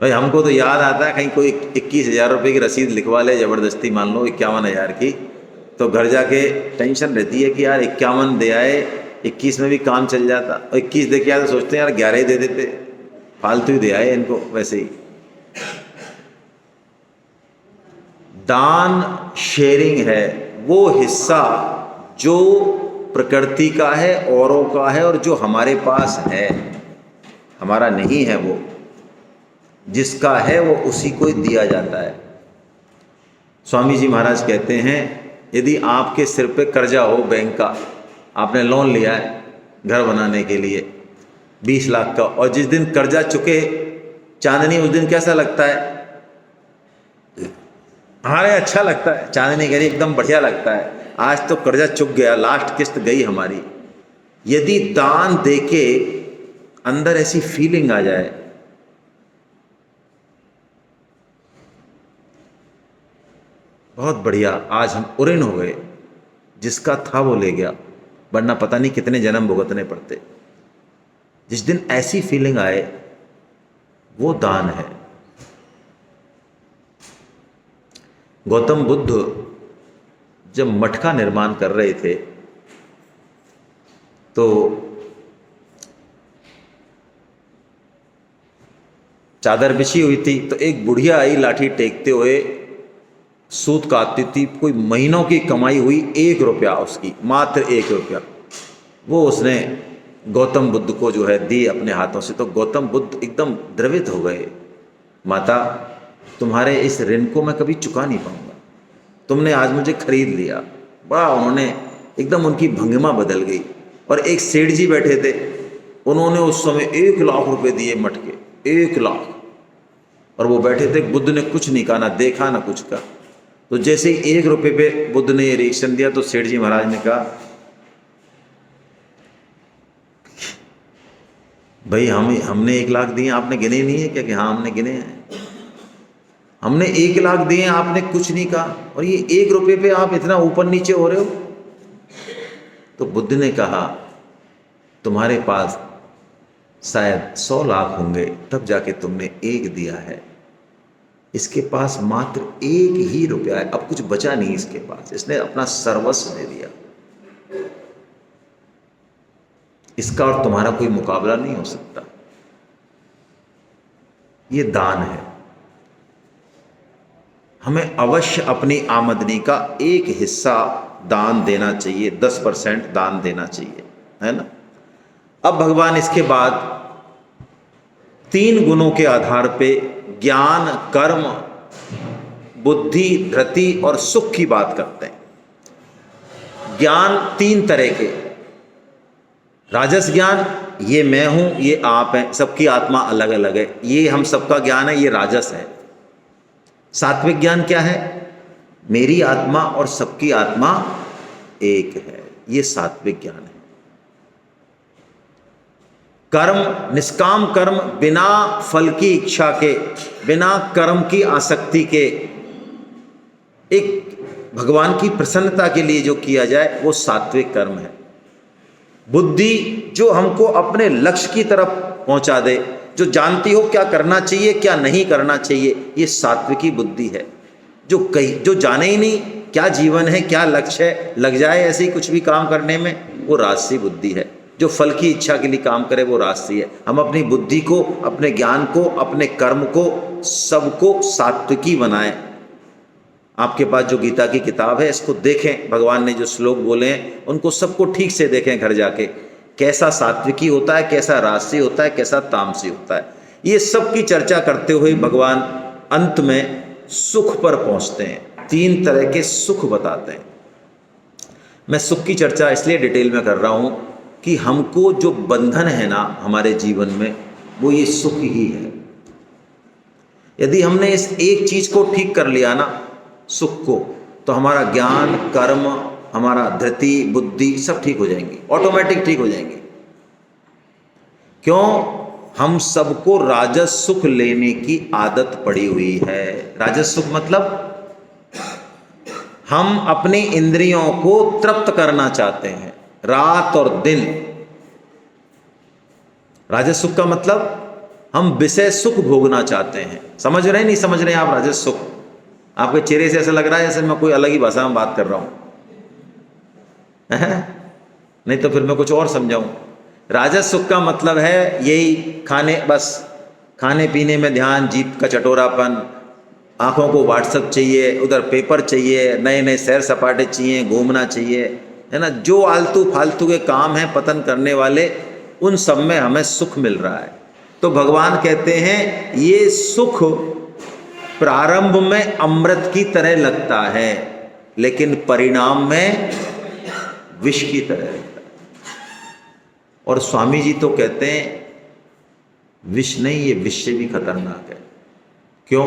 भाई हमको तो याद आता है कहीं कोई 21,000 रुपये की रसीद लिखवा ले जबरदस्ती, मान लो 51,000 की, तो घर जाके टेंशन रहती है कि यार 51 दे आए, 21 में भी काम चल जाता, और 21 दे के आए तो सोचते हैं यार 11 ही दे देते, फालतू ही दे आए इनको वैसे ही। दान शेयरिंग है वो हिस्सा जो प्रकृति का है, औरों का है, और जो हमारे पास है, हमारा नहीं है, वो जिसका है वो उसी को ही दिया जाता है। स्वामी जी महाराज कहते हैं यदि आपके सिर पे कर्जा हो बैंक का, आपने लोन लिया है घर बनाने के लिए 20 लाख का, और जिस दिन कर्जा चुके चांदनी, उस दिन कैसा लगता है? हमारे अच्छा लगता है, चांदनी कह रही एकदम बढ़िया लगता है, आज तो कर्जा चुक गया, लास्ट किस्त गई हमारी। यदि दान देके अंदर ऐसी फीलिंग आ जाए, बहुत बढ़िया, आज हम उऋण हो गए, जिसका था वो ले गया, वरना पता नहीं कितने जन्म भुगतने पड़ते। जिस दिन ऐसी फीलिंग आए वो दान है। गौतम बुद्ध जब मठ का निर्माण कर रहे थे तो चादर बिछी हुई थी, तो एक बुढ़िया आई लाठी टेकते हुए, सूत काटती थी, कोई महीनों की कमाई हुई 1 रुपया उसकी, मात्र 1 रुपया, वो उसने गौतम बुद्ध को जो है दी अपने हाथों से। तो गौतम बुद्ध एकदम द्रवित हो गए, माता तुम्हारे इस ऋण को मैं कभी चुका नहीं पाऊंगा, तुमने आज मुझे खरीद लिया। बड़ा उन्होंने एकदम, उनकी भंगिमा बदल गई। और एक सेठ जी बैठे थे, उन्होंने उस समय 1 लाख रुपए दिए मठ के, 1 लाख, और वो बैठे थे, बुद्ध ने कुछ नहीं कहा, ना देखा ना कुछ कहा। तो जैसे ही 1 रुपये पे बुद्ध ने ये रिएक्शन दिया तो सेठ जी महाराज ने कहा भाई हमने 1 लाख दिए, आपने गिने नहीं है क्या? कि हाँ हमने गिने हैं, हमने 1 लाख दिए, आपने कुछ नहीं कहा, और ये 1 रुपये पे आप इतना ऊपर नीचे हो रहे हो। तो बुद्ध ने कहा तुम्हारे पास शायद 100 लाख होंगे, तब जाके तुमने 1 दिया है, इसके पास मात्र 1 ही रुपया है, अब कुछ बचा नहीं इसके पास, इसने अपना सर्वस्व दे दिया, इसका और तुम्हारा कोई मुकाबला नहीं हो सकता। ये दान है। हमें अवश्य अपनी आमदनी का एक हिस्सा दान देना चाहिए, 10% दान देना चाहिए, है ना। अब भगवान इसके बाद 3 गुणों के आधार पे ज्ञान, कर्म, बुद्धि, धृति और सुख की बात करते हैं। ज्ञान 3 तरह के, राजस ज्ञान, ये मैं हूं, ये आप हैं, सबकी आत्मा अलग अलग है, ये हम सबका ज्ञान है, ये राजस है। सात्विक ज्ञान क्या है? मेरी आत्मा और सबकी आत्मा एक है, ये सात्विक ज्ञान है। कर्म, निष्काम कर्म, बिना फल की इच्छा के, बिना कर्म की आसक्ति के, एक भगवान की प्रसन्नता के लिए जो किया जाए वो सात्विक कर्म है। बुद्धि, जो हमको अपने लक्ष्य की तरफ पहुंचा दे, जो जानती हो क्या करना चाहिए क्या नहीं करना चाहिए, ये सात्विकी बुद्धि है। जो जाने ही नहीं क्या जीवन है, क्या लक्ष्य है, लग जाए ऐसे ही कुछ भी काम करने में, वो राजसी बुद्धि है। जो फल की इच्छा के लिए काम करे वो राजसी है। हम अपनी बुद्धि को, अपने ज्ञान को, अपने कर्म को, सबको सात्विकी बनाएं। आपके पास जो गीता की किताब है इसको देखें, भगवान ने जो श्लोक बोले हैं उनको सबको ठीक से देखें घर जाके, कैसा सात्विकी होता है, कैसा राजसी होता है, कैसा तामसी होता है। ये सब की चर्चा करते हुए भगवान अंत में सुख पर पहुंचते हैं। 3 तरह के सुख बताते हैं। मैं सुख की चर्चा इसलिए डिटेल में कर रहा हूं कि हमको जो बंधन है ना हमारे जीवन में, वो ये सुख ही है। यदि हमने इस एक चीज को ठीक कर लिया ना, सुख को, तो हमारा ज्ञान, कर्म, हमारा धृति, बुद्धि सब ठीक हो जाएंगी, ऑटोमेटिक ठीक हो जाएंगी। क्यों? हम सबको राजस सुख लेने की आदत पड़ी हुई है। राजस सुख मतलब हम अपनी इंद्रियों को तृप्त करना चाहते हैं रात और दिन। राजस सुख का मतलब हम विषय सुख भोगना चाहते हैं। समझ रहे नहीं समझ रहे आप? राजस सुख, आपके चेहरे से ऐसा लग रहा है जैसे मैं कोई अलग ही भाषा में बात कर रहा हूं। नहीं तो फिर मैं कुछ और समझाऊं। राजस सुख का मतलब है यही खाने पीने में ध्यान, जीभ का चटोरापन, आंखों को व्हाट्सअप चाहिए, उधर पेपर चाहिए, नए नए सैर सपाटे चाहिए, घूमना चाहिए, है ना। जो आलतू फालतू के काम हैं पतन करने वाले, उन सब में हमें सुख मिल रहा है। तो भगवान कहते हैं ये सुख प्रारंभ में अमृत की तरह लगता है, लेकिन परिणाम में विष की तरह लगता है। और स्वामी जी तो कहते हैं विष नहीं, ये विष से भी खतरनाक है। क्यों?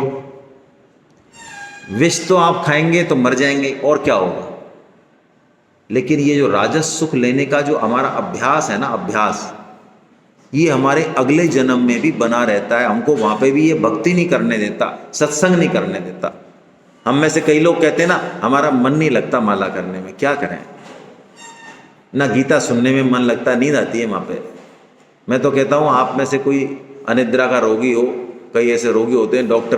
विष तो आप खाएंगे तो मर जाएंगे, और क्या होगा। लेकिन ये जो राजस सुख लेने का जो हमारा अभ्यास है ना, अभ्यास, ये हमारे अगले जन्म में भी बना रहता है। हमको वहां पे भी ये भक्ति नहीं करने देता, सत्संग नहीं करने देता। हम में से कई लोग कहते हैं ना हमारा मन नहीं लगता माला करने में, क्या करें, ना गीता सुनने में मन लगता, नींद आती है वहाँ पे। मैं तो कहता हूँ आप में से कोई अनिद्रा का रोगी हो, कई ऐसे रोगी होते हैं डॉक्टर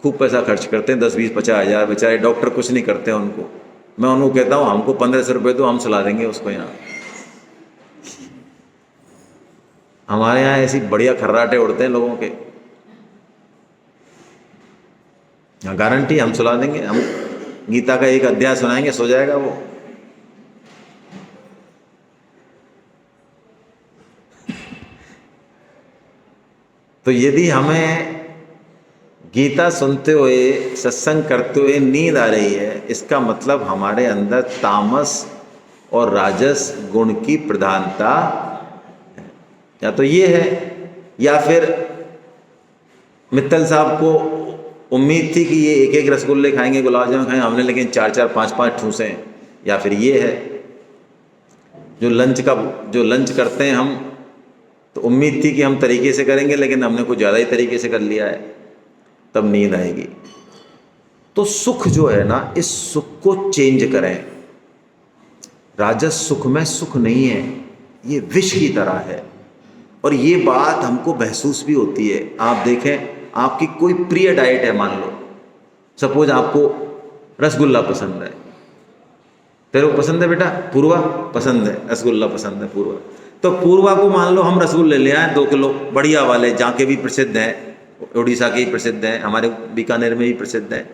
खूब पैसा खर्च करते हैं, 10, 20, 50 हज़ार, बेचारे डॉक्टर कुछ नहीं करते हैं उनको। मैं उनको कहता हूँ हमको 1500 रुपये दो, हम सुला देंगे उसको यहाँ। हमारे यहाँ ऐसी बढ़िया खर्राटे उड़ते हैं लोगों के, गारंटी हम सुला देंगे। हम गीता का एक अध्याय सुनाएंगे, सो जाएगा वो। तो यदि हमें गीता सुनते हुए, सत्संग करते हुए नींद आ रही है, इसका मतलब हमारे अंदर तामस और राजस गुण की प्रधानता है। या तो ये है, या फिर मित्तल साहब को उम्मीद थी कि ये एक एक रसगुल्ले खाएंगे, गुलाब जामुन खाएंगे, हमने लेकिन 4-4, 5-5 ठूसे हैं। या फिर ये है जो लंच करते हैं हम, तो उम्मीद थी कि हम तरीके से करेंगे, लेकिन हमने कुछ ज़्यादा ही तरीके से कर लिया है, तब नींद आएगी। तो सुख जो है ना, इस सुख को चेंज करें। राजस सुख में सुख नहीं है, ये विष की तरह है। और ये बात हमको महसूस भी होती है। आप देखें, आपकी कोई प्रिय डाइट है, मान लो सपोज आपको रसगुल्ला पसंद है। तेरे को पसंद है बेटा? पूर्वा पसंद है, रसगुल्ला पसंद है पूर्वा। तो पूर्वा को मान लो हम रसगुल्ले ले आए 2 किलो, बढ़िया वाले, जहाँ के भी प्रसिद्ध हैं, उड़ीसा के ही प्रसिद्ध हैं, हमारे बीकानेर में भी प्रसिद्ध हैं।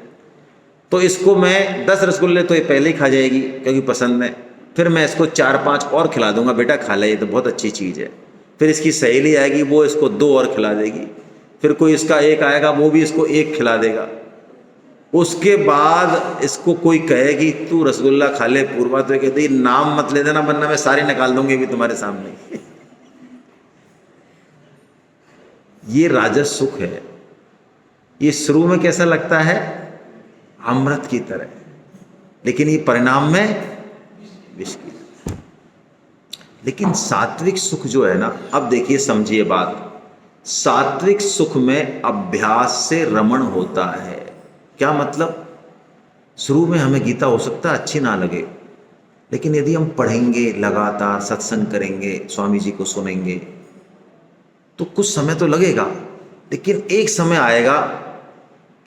तो इसको मैं 10 रसगुल्ले तो ये पहले ही खा जाएगी क्योंकि पसंद है। फिर मैं इसको 4-5 और खिला दूंगा, बेटा खा ले, ये तो बहुत अच्छी चीज़ है। फिर इसकी सहेली आएगी, वो इसको 2 और खिला देगी। फिर कोई इसका एक आएगा, वो भी इसको 1 खिला देगा। उसके बाद इसको कोई कहेगी तू रसगुल्ला खा ले पूर्वा, तो कहती नाम मत ले देना वरना मैं सारी निकाल दूंगी भी तुम्हारे सामने। ये राजस सुख है। ये शुरू में कैसा लगता है? अमृत की तरह, लेकिन ये परिणाम में विष की तरह। लेकिन सात्विक सुख जो है ना, अब देखिए समझिए बात, सात्विक सुख में अभ्यास से रमण होता है। क्या मतलब? शुरू में हमें गीता हो सकता है अच्छी ना लगे, लेकिन यदि हम पढ़ेंगे, लगातार सत्संग करेंगे, स्वामी जी को सुनेंगे, तो कुछ समय तो लगेगा, लेकिन एक समय आएगा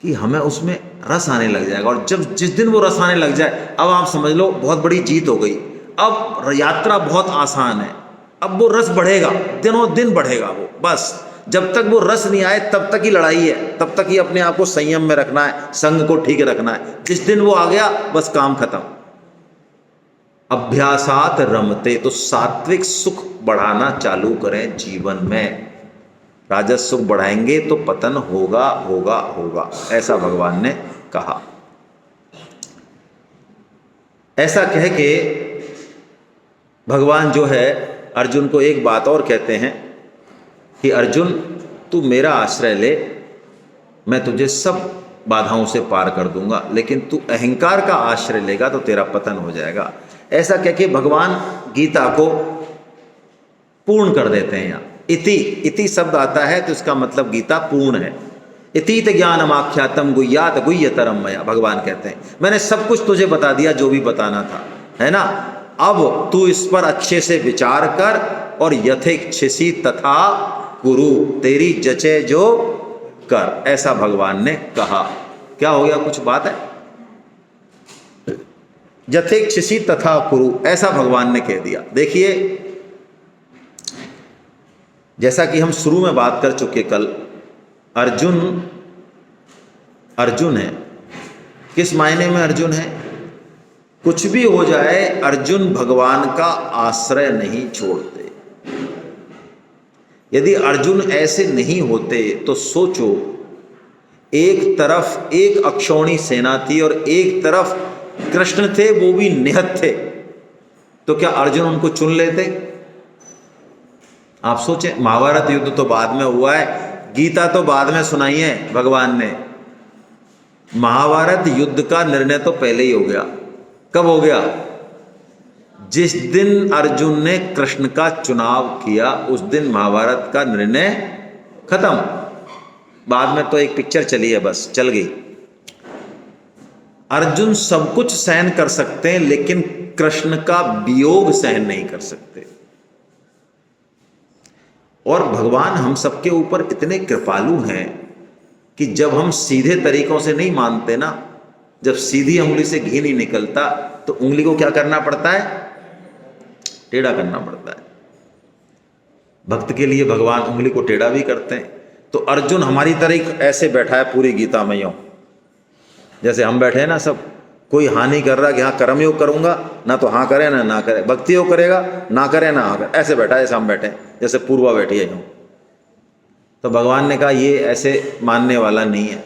कि हमें उसमें रस आने लग जाएगा। और जब जिस दिन वो रस आने लग जाए, अब आप समझ लो बहुत बड़ी जीत हो गई। अब यात्रा बहुत आसान है, अब वो रस बढ़ेगा, दिनों दिन बढ़ेगा वो। बस जब तक वो रस नहीं आए तब तक ही लड़ाई है, तब तक ही अपने आप को संयम में रखना है, संग को ठीक रखना है। जिस दिन वो आ गया बस काम खत्म। अभ्यासात रमते, तो सात्विक सुख बढ़ाना चालू करें जीवन में। राजस सुख बढ़ाएंगे तो पतन होगा होगा होगा, ऐसा भगवान ने कहा। ऐसा कह के भगवान जो है अर्जुन को एक बात और कहते हैं कि अर्जुन तू मेरा आश्रय ले, मैं तुझे सब बाधाओं से पार कर दूंगा, लेकिन तू अहंकार का आश्रय लेगा तो तेरा पतन हो जाएगा। ऐसा कह के भगवान गीता को पूर्ण कर देते हैं। यहाँ इति शब्द आता है तो इसका मतलब गीता पूर्ण है। इतीत ज्ञानम आख्यातम गुह्यात गुह्यतरम मया, भगवान कहते हैं मैंने सब कुछ तुझे बता दिया जो भी बताना था, है ना। अब तू इस पर अच्छे से विचार कर और यथेच्छसी तथा कुरु, तेरी जचे जो कर, ऐसा भगवान ने कहा। क्या हो गया? कुछ बात है? यथेक्षसी तथा कुरु, ऐसा भगवान ने कह दिया। देखिए, जैसा कि हम शुरू में बात कर चुके कल, अर्जुन है। किस मायने में अर्जुन है? कुछ भी हो जाए, अर्जुन भगवान का आश्रय नहीं छोड़ते। यदि अर्जुन ऐसे नहीं होते तो सोचो, एक तरफ एक अक्षौणी सेना थी और एक तरफ कृष्ण थे, वो भी निहत थे, तो क्या अर्जुन उनको चुन लेते? आप सोचें, महाभारत युद्ध तो बाद में हुआ है, गीता तो बाद में सुनाई है भगवान ने। महाभारत युद्ध का निर्णय तो पहले ही हो गया। कब हो गया? जिस दिन अर्जुन ने कृष्ण का चुनाव किया, उस दिन महाभारत का निर्णय खत्म। बाद में तो एक पिक्चर चली है, बस चल गई। अर्जुन सब कुछ सहन कर सकते हैं, लेकिन कृष्ण का वियोग सहन नहीं कर सकते। और भगवान हम सबके ऊपर इतने कृपालु हैं कि जब हम सीधे तरीकों से नहीं मानते ना, जब सीधी उंगली से घी नहीं निकलता, तो उंगली को क्या करना पड़ता है? टेढ़ा करना पड़ता है। भक्त के लिए भगवान उंगली को टेढ़ा भी करते हैं। तो अर्जुन हमारी तरह ऐसे बैठा है पूरी गीता में, यूं जैसे हम बैठे हैं ना, सब कोई हाँ नहीं कर रहा कि हाँ कर्मयोग करूंगा, ना तो हाँ करे ना करे, भक्ति योग करेगा ना करे ना हाँ करे, ऐसे बैठा है जैसे हम बैठे हैं, जैसे पूर्वा बैठी है यूं। तो भगवान ने कहा ये ऐसे मानने वाला नहीं है।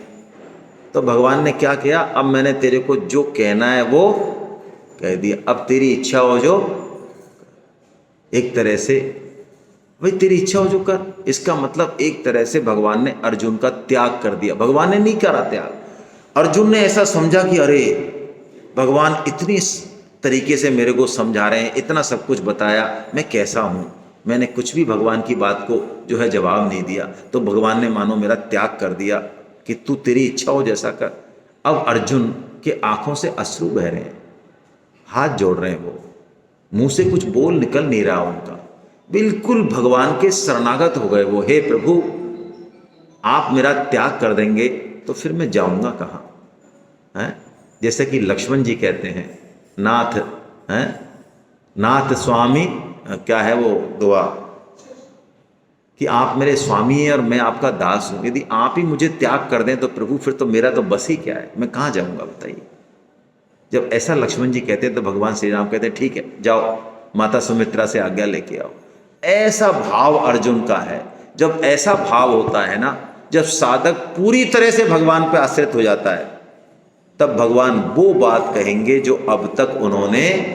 तो भगवान ने क्या किया? अब मैंने तेरे को जो कहना है वो कह दिया, अब तेरी इच्छा हो जो, एक तरह से भाई तेरी इच्छा हो जो कर। इसका मतलब एक तरह से भगवान ने अर्जुन का त्याग कर दिया। भगवान ने नहीं करा त्याग, अर्जुन ने ऐसा समझा कि अरे भगवान इतनी तरीके से मेरे को समझा रहे हैं, इतना सब कुछ बताया, मैं कैसा हूँ, मैंने कुछ भी भगवान की बात को जो है जवाब नहीं दिया, तो भगवान ने मानो मेरा त्याग कर दिया कि तू तेरी इच्छा हो जैसा कर। अब अर्जुन के आंखों से अश्रु बह रहे हैं, हाथ जोड़ रहे हैं, वो मुंह से कुछ बोल निकल नहीं रहा उनका, बिल्कुल भगवान के शरणागत हो गए वो। हे प्रभु, आप मेरा त्याग कर देंगे तो फिर मैं जाऊंगा कहाँ? हैं? जैसे कि लक्ष्मण जी कहते हैं, नाथ हैं, नाथ स्वामी, क्या है वो दुआ कि आप मेरे स्वामी हैं और मैं आपका दास हूं। यदि आप ही मुझे त्याग कर दें तो प्रभु फिर तो मेरा तो बस ही क्या है, मैं कहाँ जाऊंगा बताइए। जब ऐसा लक्ष्मण जी कहते हैं तो भगवान श्री राम कहते हैं ठीक है जाओ, माता सुमित्रा से आज्ञा लेके आओ। ऐसा भाव अर्जुन का है। जब ऐसा भाव होता है ना, जब साधक पूरी तरह से भगवान पे आश्रित हो जाता है, तब भगवान वो बात कहेंगे जो अब तक उन्होंने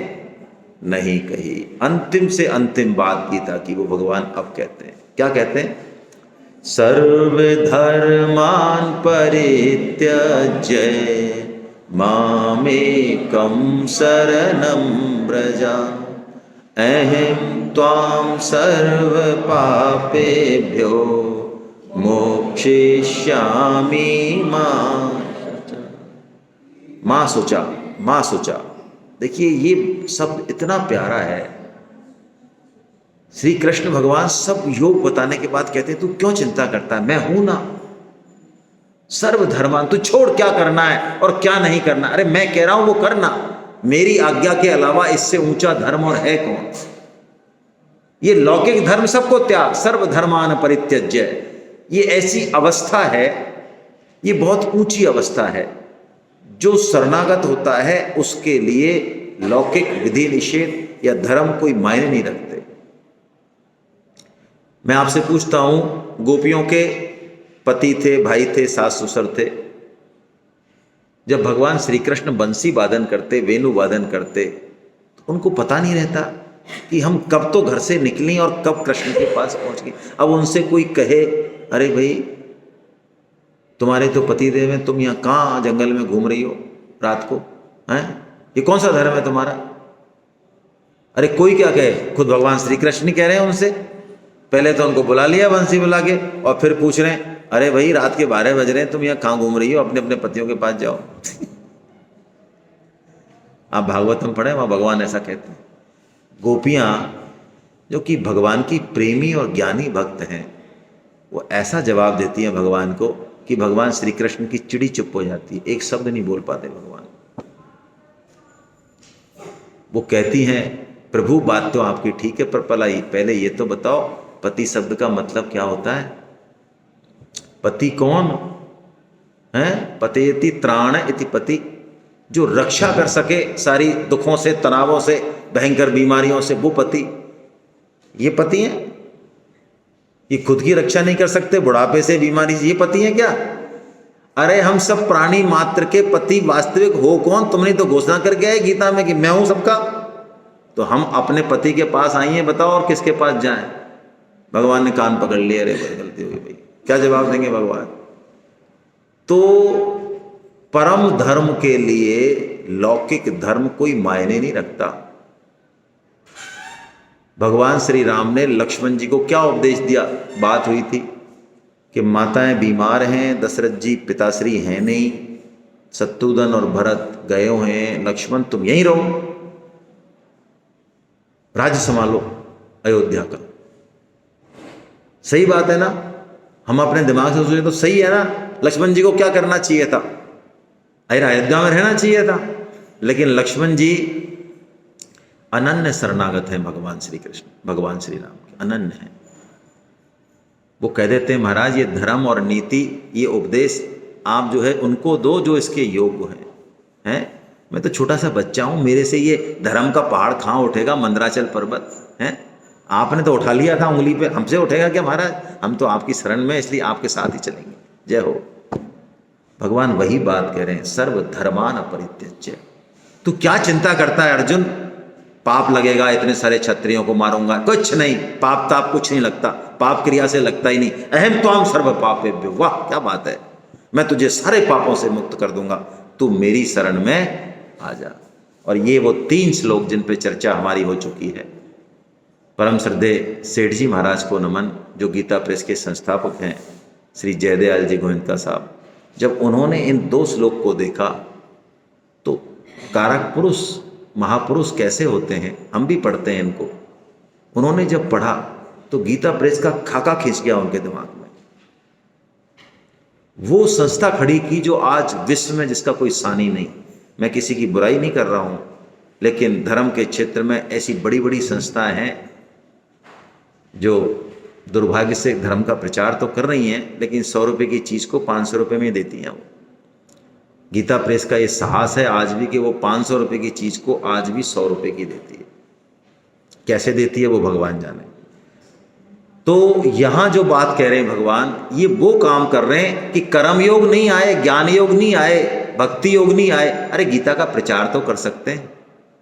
नहीं कही। अंतिम से अंतिम बात गीता की वो भगवान अब कहते हैं। क्या कहते हैं? सर्वधर्मान परित्यज्य मामेकं शरणं व्रज अहं त्वां सर्व पापेभ्यो मोक्षयिष्यामि मां शुचा। देखिए ये शब्द इतना प्यारा है। श्री कृष्ण भगवान सब योग बताने के बाद कहते हैं तू क्यों चिंता करता है, मैं हूं ना। सर्वधर्मान, तू छोड़ क्या करना है और क्या नहीं करना, अरे मैं कह रहा हूं वो करना। मेरी आज्ञा के अलावा इससे ऊंचा धर्म और है कौन? ये लौकिक धर्म सबको त्याग, सर्वधर्मान परित्यज्य, ये ऐसी अवस्था है, ये बहुत ऊंची अवस्था है। जो शरणागत होता है उसके लिए लौकिक विधि निषेध या धर्म कोई मायने नहीं रखते। मैं आपसे पूछता हूं, गोपियों के पति थे, भाई थे, सास ससुर थे, जब भगवान श्री कृष्ण बंसी वादन करते, वेणु वादन करते, तो उनको पता नहीं रहता कि हम कब तो घर से निकली और कब कृष्ण के पास पहुंच गए। अब उनसे कोई कहे अरे भाई तुम्हारे तो पति देव हैं, तुम यहाँ कहाँ जंगल में घूम रही हो रात को, हैं? ये कौन सा धर्म है तुम्हारा? अरे कोई क्या कहे, खुद भगवान श्री कृष्ण कह रहे हैं उनसे। पहले तो उनको बुला लिया बंसी बुला के, और फिर पूछ रहे हैं अरे भाई रात के 12 बज रहे हैं, तुम यहाँ कहाँ घूम रही हो, अपने अपने पतियों के पास जाओ। आप भागवतम पढ़े, वहाँ भगवान ऐसा कहते हैं। गोपियाँ जो कि भगवान की प्रेमी और ज्ञानी भक्त हैं, वो ऐसा जवाब देती हैं भगवान को कि भगवान श्री कृष्ण की चिड़ी चुप हो जाती है, एक शब्द नहीं बोल पाते भगवान। वो कहती हैं प्रभु बात तो आपकी ठीक है, पर पहले ये तो बताओ पति शब्द का मतलब क्या होता है? पति कौन है? पतेति त्राण इति पति, जो रक्षा कर सके सारी दुखों से, तनावों से, भयंकर बीमारियों से, वो पति। ये पति हैं? ये खुद की रक्षा नहीं कर सकते, बुढ़ापे से, बीमारी से, ये पति हैं क्या? अरे हम सब प्राणी मात्र के पति वास्तविक हो कौन? तुमने तो घोषणा करके आए गीता में कि मैं हूं सबका। तो हम अपने पति के पास आइए, बताओ, और किसके पास जाएं? भगवान ने कान पकड़ लिए, अरे गलती हुई भाई, क्या जवाब देंगे भगवान? तो परम धर्म के लिए लौकिक धर्म कोई मायने नहीं रखता। भगवान श्री राम ने लक्ष्मण जी को क्या उपदेश दिया? बात हुई थी कि माताएं बीमार हैं, दशरथ जी पिताश्री हैं नहीं, शत्रुघ्न और भरत गए हुए हैं, लक्ष्मण तुम यहीं रहो, राज्य संभालो अयोध्या का। सही बात है ना? हम अपने दिमाग से सोचे तो सही है ना? लक्ष्मण जी को क्या करना चाहिए था? अयोध्या में रहना चाहिए था। लेकिन लक्ष्मण जी अनन्य शरणागत हैं भगवान श्री कृष्ण, भगवान श्री राम के अनन्य हैं। वो कह देते हैं महाराज ये धर्म और नीति, ये उपदेश आप जो है उनको दो जो इसके योग्य हैं। मैं तो छोटा सा बच्चा हूँ, मेरे से ये धर्म का पहाड़ कहाँ उठेगा? मंदराचल पर्वत है, आपने तो उठा लिया था उंगली पे, हमसे उठेगा क्या महाराज? हम तो आपकी शरण में, इसलिए आपके साथ ही चलेंगे। जय हो। भगवान वही बात कह रहे हैं, सर्व धर्मान अपरित्यज्य। तू क्या चिंता करता है अर्जुन? पाप लगेगा, इतने सारे क्षत्रियों को मारूंगा, कुछ नहीं, पाप ताप कुछ नहीं लगता, पाप क्रिया से लगता ही नहीं। अहम त्वाम सर्व पापेभ्यो, वाह क्या बात है, मैं तुझे सारे पापों से मुक्त कर दूंगा, तू मेरी शरण में आ जा। और ये वो 3 श्लोक जिन पे चर्चा हमारी हो चुकी है। परम श्रद्धेय सेठ जी महाराज को नमन, जो गीता प्रेस के संस्थापक हैं, श्री जयदयाल जी गोविंदका साहब। जब उन्होंने इन 2 श्लोक को देखा तो कारक पुरुष महापुरुष कैसे होते हैं, हम भी पढ़ते हैं इनको। उन्होंने जब पढ़ा तो गीता प्रेस का खाका खींच गया उनके दिमाग में। वो संस्था खड़ी की जो आज विश्व में जिसका कोई सानी नहीं। मैं किसी की बुराई नहीं कर रहा हूं, लेकिन धर्म के क्षेत्र में ऐसी बड़ी बड़ी संस्थाएं हैं जो दुर्भाग्य से धर्म का प्रचार तो कर रही हैं, लेकिन 100 रुपये की चीज़ को 500 रुपये में देती हैं। वो गीता प्रेस का ये साहस है आज भी कि वो 500 रुपये की चीज़ को आज भी 100 रुपये की देती है। कैसे देती है वो भगवान जाने। तो यहाँ जो बात कह रहे हैं भगवान, ये वो काम कर रहे हैं कि कर्म योग नहीं आए, ज्ञान योग नहीं आए, भक्ति योग नहीं आए। अरे गीता का प्रचार तो कर सकते हैं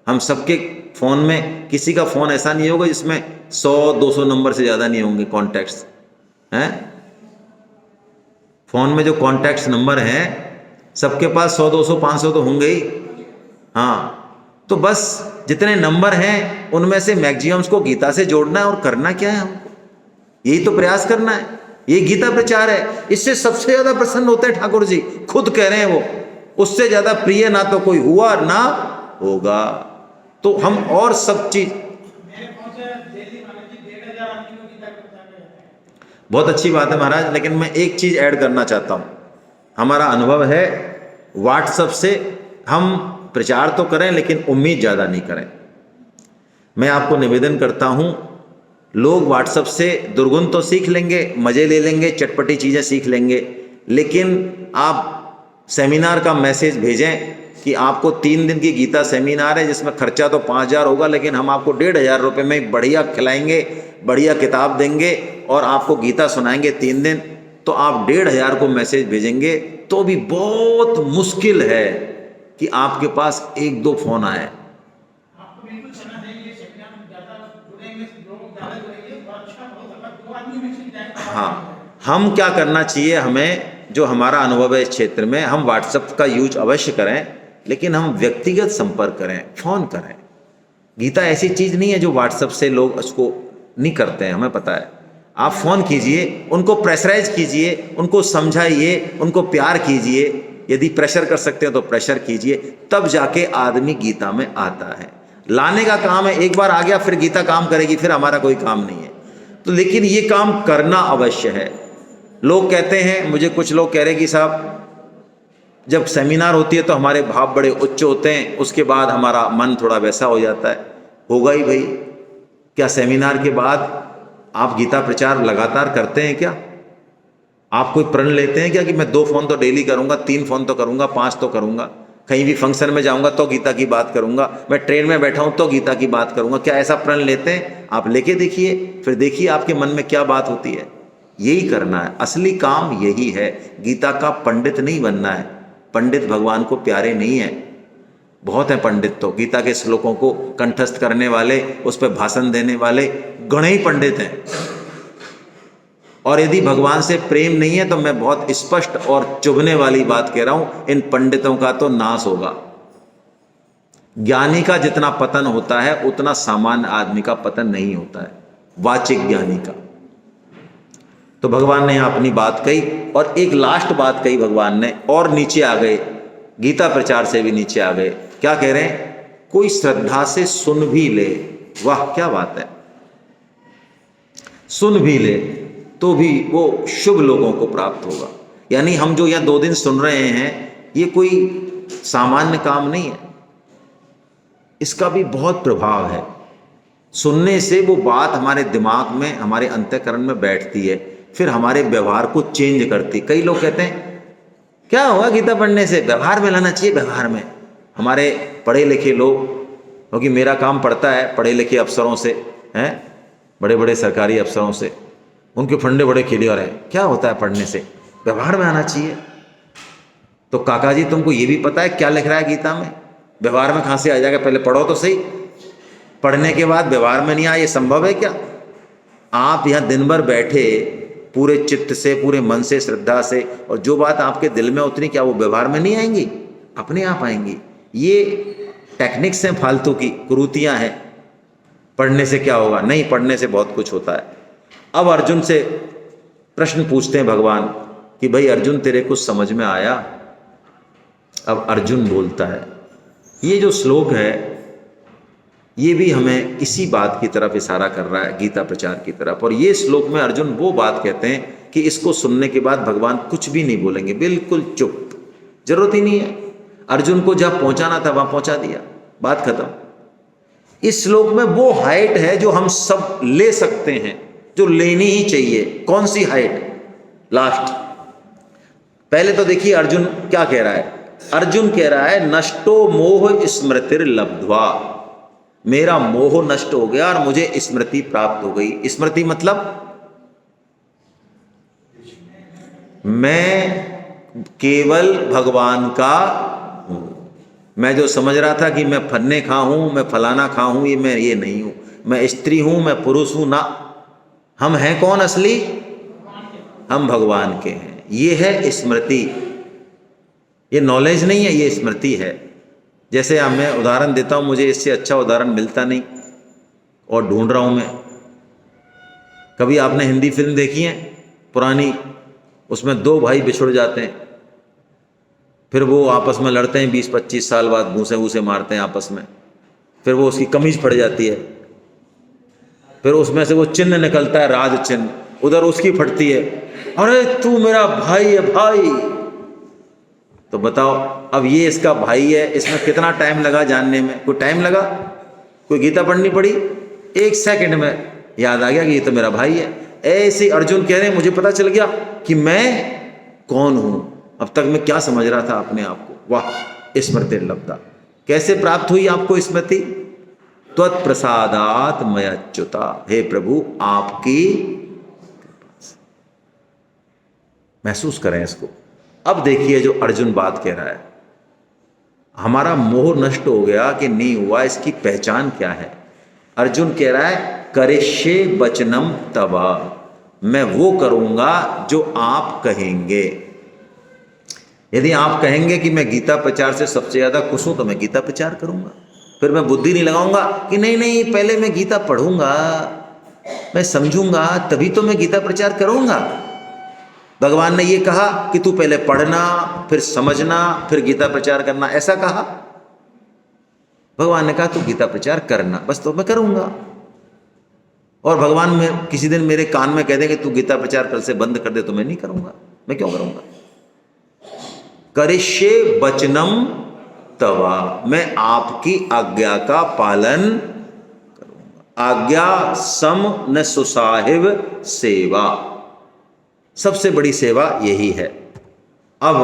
हम। सबके फ़ोन में, किसी का फ़ोन ऐसा नहीं होगा जिसमें 100-200 नंबर से ज़्यादा नहीं होंगे कॉन्टैक्ट्स हैं। फ़ोन में जो कॉन्टैक्ट्स नंबर हैं सबके पास 100-200 500 तो होंगे ही। हाँ, तो बस जितने नंबर हैं उनमें से मैक्सिमम्स को गीता से जोड़ना है। और करना क्या है हमको? यही तो प्रयास करना है। ये गीता प्रचार है। इससे सबसे ज़्यादा प्रसन्न होते हैं ठाकुर जी, खुद कह रहे हैं वो। उससे ज़्यादा प्रिय ना तो कोई हुआ ना होगा। तो हम और सब चीज़, बहुत अच्छी बात है महाराज, लेकिन मैं एक चीज़ ऐड करना चाहता हूँ। हमारा अनुभव है व्हाट्सएप से हम प्रचार तो करें लेकिन उम्मीद ज़्यादा नहीं करें। मैं आपको निवेदन करता हूँ, लोग व्हाट्सएप से दुर्गुण तो सीख लेंगे, मज़े ले लेंगे, चटपटी चीज़ें सीख लेंगे, लेकिन आप सेमिनार का मैसेज भेजें कि आपको 3 दिन की गीता सेमिनार है जिसमें खर्चा तो 5000 होगा, लेकिन हम आपको 1500 रुपये में बढ़िया खिलाएंगे, बढ़िया किताब देंगे और आपको गीता सुनाएंगे 3 दिन। तो आप 1500 को मैसेज भेजेंगे तो भी बहुत मुश्किल है कि आपके पास 1-2 फोन आए। हाँ, हम क्या करना चाहिए, हमें जो हमारा अनुभव है इस क्षेत्र में, हम व्हाट्सएप का यूज अवश्य करें, लेकिन हम व्यक्तिगत संपर्क करें, फ़ोन करें। गीता ऐसी चीज़ नहीं है जो व्हाट्सएप से लोग उसको नहीं करते हैं, हमें पता है। आप फ़ोन कीजिए, उनको प्रेशराइज कीजिए, उनको समझाइए, उनको प्यार कीजिए। यदि प्रेशर कर सकते हैं तो प्रेशर कीजिए, तब जाके आदमी गीता में आता है। लाने का काम है, एक बार आ गया फिर गीता काम करेगी, फिर हमारा कोई काम नहीं है। तो लेकिन ये काम करना अवश्य है। लोग कहते हैं, मुझे कुछ लोग कह रहे कि साहब जब सेमिनार होती है तो हमारे भाव बड़े उच्च होते हैं, उसके बाद हमारा मन थोड़ा वैसा हो जाता है। होगा ही भाई। क्या सेमिनार के बाद आप गीता प्रचार लगातार करते हैं क्या? आप कोई प्रण लेते हैं क्या कि मैं 2 फोन तो डेली करूंगा, 3 फोन तो करूंगा, 5 तो करूंगा, कहीं भी फंक्शन में जाऊंगा तो गीता की बात करूंगा, मैं ट्रेन में बैठा हूं तो गीता की बात करूंगा? क्या ऐसा प्रण लेते हैं? आप लेके देखिए, फिर देखिए आपके मन में क्या बात होती है। यही करना है, असली काम यही है। गीता का पंडित नहीं बनना है। पंडित भगवान को प्यारे नहीं है। बहुत हैं पंडित तो, गीता के श्लोकों को कंठस्थ करने वाले, उस पर भाषण देने वाले गणे ही पंडित हैं। और यदि भगवान से प्रेम नहीं है तो मैं बहुत स्पष्ट और चुभने वाली बात कह रहा हूं, इन पंडितों का तो नाश होगा। ज्ञानी का जितना पतन होता है उतना सामान्य आदमी का पतन नहीं होता है, वाचिक ज्ञानी का। तो भगवान ने यहां अपनी बात कही और एक लास्ट बात कही भगवान ने, और नीचे आ गए, गीता प्रचार से भी नीचे आ गए। क्या कह रहे हैं? कोई श्रद्धा से सुन भी ले, वाह क्या बात है, सुन भी ले तो भी वो शुभ लोगों को प्राप्त होगा। यानी हम जो यहां 2 दिन सुन रहे हैं ये कोई सामान्य काम नहीं है, इसका भी बहुत प्रभाव है। सुनने से वो बात हमारे दिमाग में, हमारे अंतःकरण में बैठती है, फिर हमारे व्यवहार को चेंज करती। कई लोग कहते हैं क्या हुआ गीता पढ़ने से, व्यवहार में लाना चाहिए, व्यवहार में। हमारे पढ़े लिखे लोग, क्योंकि मेरा काम पड़ता है पढ़े लिखे अफसरों से, हैं बड़े बड़े सरकारी अफसरों से, उनके फंडे बड़े क्लियर हैं। क्या होता है पढ़ने से? व्यवहार में आना चाहिए। तो काका जी तुमको ये भी पता है क्या लिख रहा है गीता में? व्यवहार में कहाँ से आ जाएगा? पहले पढ़ो तो सही। पढ़ने के बाद व्यवहार में नहीं आए, ये संभव है क्या? आप यहाँ दिन भर बैठे पूरे चित्त से, पूरे मन से, श्रद्धा से, और जो बात आपके दिल में उतनी, क्या वो व्यवहार में नहीं आएंगी? अपने आप आएंगी। ये टेक्निक्स हैं, फालतू की कुरीतियाँ हैं। पढ़ने से क्या होगा? नहीं, पढ़ने से बहुत कुछ होता है। अब अर्जुन से प्रश्न पूछते हैं भगवान कि भाई अर्जुन तेरे कुछ समझ में आया? अब अर्जुन बोलता है। ये जो श्लोक है ये भी हमें इसी बात की तरफ इशारा कर रहा है, गीता प्रचार की तरफ। और ये श्लोक में अर्जुन वो बात कहते हैं कि इसको सुनने के बाद भगवान कुछ भी नहीं बोलेंगे, बिल्कुल चुप, जरूरत ही नहीं है। अर्जुन को जहाँ पहुंचाना था वहां पहुंचा दिया, बात खत्म। इस श्लोक में वो हाइट है जो हम सब ले सकते हैं, जो लेनी ही चाहिए। कौन सी हाइट? लास्ट। पहले तो देखिए अर्जुन क्या कह रहा है। अर्जुन कह रहा है नष्टो मोह स्मृतिर्लब्ध्वा, मेरा मोह नष्ट हो गया और मुझे स्मृति प्राप्त हो गई। स्मृति मतलब मैं केवल भगवान का हूं। मैं जो समझ रहा था कि मैं फन्ने खा हूं, मैं फलाना खा हूं, ये मैं ये नहीं हूं। मैं स्त्री हूं, मैं पुरुष हूं ना। हम हैं कौन असली? हम भगवान के हैं। ये है स्मृति। ये नॉलेज नहीं है, ये स्मृति है। जैसे अब मैं उदाहरण देता हूँ, मुझे इससे अच्छा उदाहरण मिलता नहीं और ढूंढ रहा हूँ मैं। कभी आपने हिंदी फिल्म देखी है पुरानी? उसमें 2 भाई बिछुड़ जाते हैं, फिर वो आपस में लड़ते हैं, 20-25 साल बाद घूसे घूसे मारते हैं आपस में। फिर वो उसकी कमीज फट जाती है, फिर उसमें से वो चिन्ह निकलता है, राज चिन्ह, उधर उसकी फटती है। अरे तू मेरा भाई है भाई। तो बताओ अब ये इसका भाई है, इसमें कितना टाइम लगा जानने में? कोई टाइम लगा? कोई गीता पढ़नी पड़ी? 1 सेकंड में याद आ गया कि ये तो मेरा भाई है। ऐसे अर्जुन कह रहे हैं मुझे पता चल गया कि मैं कौन हूं। अब तक मैं क्या समझ रहा था अपने आप को। वाह, स्मृति लब्धा। कैसे प्राप्त हुई आपको स्मृति? त्वत्प्रसादात् मयच्युता, हे प्रभु आपकी महसूस करें इसको। अब देखिए जो अर्जुन बात कह रहा है, हमारा मोह नष्ट हो गया कि नहीं हुआ, इसकी पहचान क्या है? अर्जुन कह रहा है करिष्ये वचनम तवा, मैं वो करूंगा जो आप कहेंगे। यदि आप कहेंगे कि मैं गीता प्रचार से सबसे ज्यादा खुश हूं तो मैं गीता प्रचार करूंगा। फिर मैं बुद्धि नहीं लगाऊंगा कि नहीं नहीं पहले मैं गीता पढ़ूंगा, मैं समझूंगा, तभी तो मैं गीता प्रचार करूंगा। भगवान ने ये कहा कि तू पहले पढ़ना, फिर समझना, फिर गीता प्रचार करना, ऐसा कहा। भगवान ने कहा तू गीता प्रचार करना, बस तो मैं करूंगा। और भगवान में किसी दिन मेरे कान में कह देंगे तू गीता प्रचार कल से बंद कर दे, तो मैं नहीं करूंगा। मैं क्यों करूंगा? करिष्ये वचनम तवा, मैं आपकी आज्ञा का पालन करूंगा। आज्ञा सम न सुसाहिब सेवा, सबसे बड़ी सेवा यही है। अब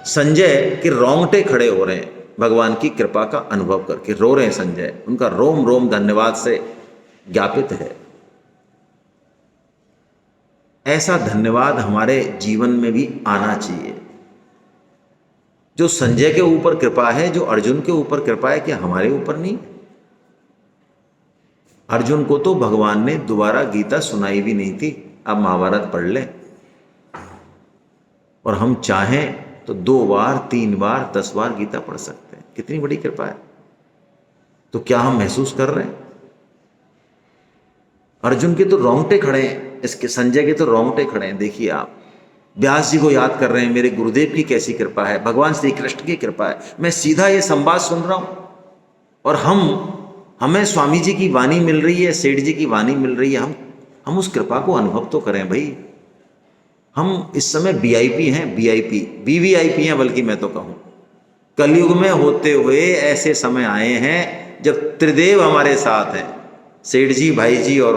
संजय के रोंगटे खड़े हो रहे हैं भगवान की कृपा का अनुभव करके, रो रहे हैं संजय, उनका रोम रोम धन्यवाद से ज्ञापित है। ऐसा धन्यवाद हमारे जीवन में भी आना चाहिए। जो संजय के ऊपर कृपा है, जो अर्जुन के ऊपर कृपा है, क्या हमारे ऊपर नहीं? अर्जुन को तो भगवान ने दोबारा गीता सुनाई भी नहीं थी, अब महाभारत पढ़ लें। और हम चाहें तो 2 बार 3 बार 10 बार गीता पढ़ सकते हैं। कितनी बड़ी कृपा है। तो क्या हम महसूस कर रहे हैं? अर्जुन के तो रोंगटे खड़े हैं, इसके संजय के तो रोंगटे खड़े हैं। देखिए आप व्यास जी को याद कर रहे हैं, मेरे गुरुदेव की कैसी कृपा है, भगवान श्री कृष्ण की कृपा है। मैं सीधा ये संवाद सुन रहा हूं और हमें स्वामी जी की वाणी मिल रही है, सेठ जी की वाणी मिल रही है। हम उस कृपा को अनुभव तो करें भाई। हम इस समय VIP हैं, VIP, VVIP हैं बल्कि मैं तो कहूं। कलयुग में होते हुए ऐसे समय आए हैं जब त्रिदेव हमारे साथ हैं, सेठ जी, भाई जी, और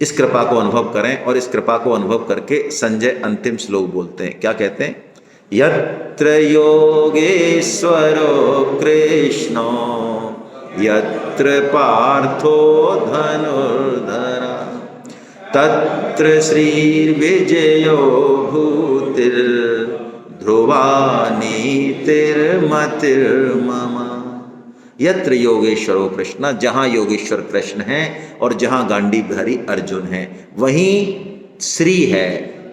इस कृपा को अनुभव करें। और इस कृपा को अनुभव करके संजय अंतिम श्लोक बोलते हैं। क्या कहते हैं? यत्र योगेश्वरो कृष्णो यत्र पार्थो धनुर्धरा तत्र श्रीर्विजयो भूतिर् ध्रुवा नीतिर्मतिर्मम। यत्र योगेश्वरो कृष्ण, जहाँ योगेश्वर कृष्ण हैं और जहाँ गांडीवधारी अर्जुन हैं, वहीं श्री है,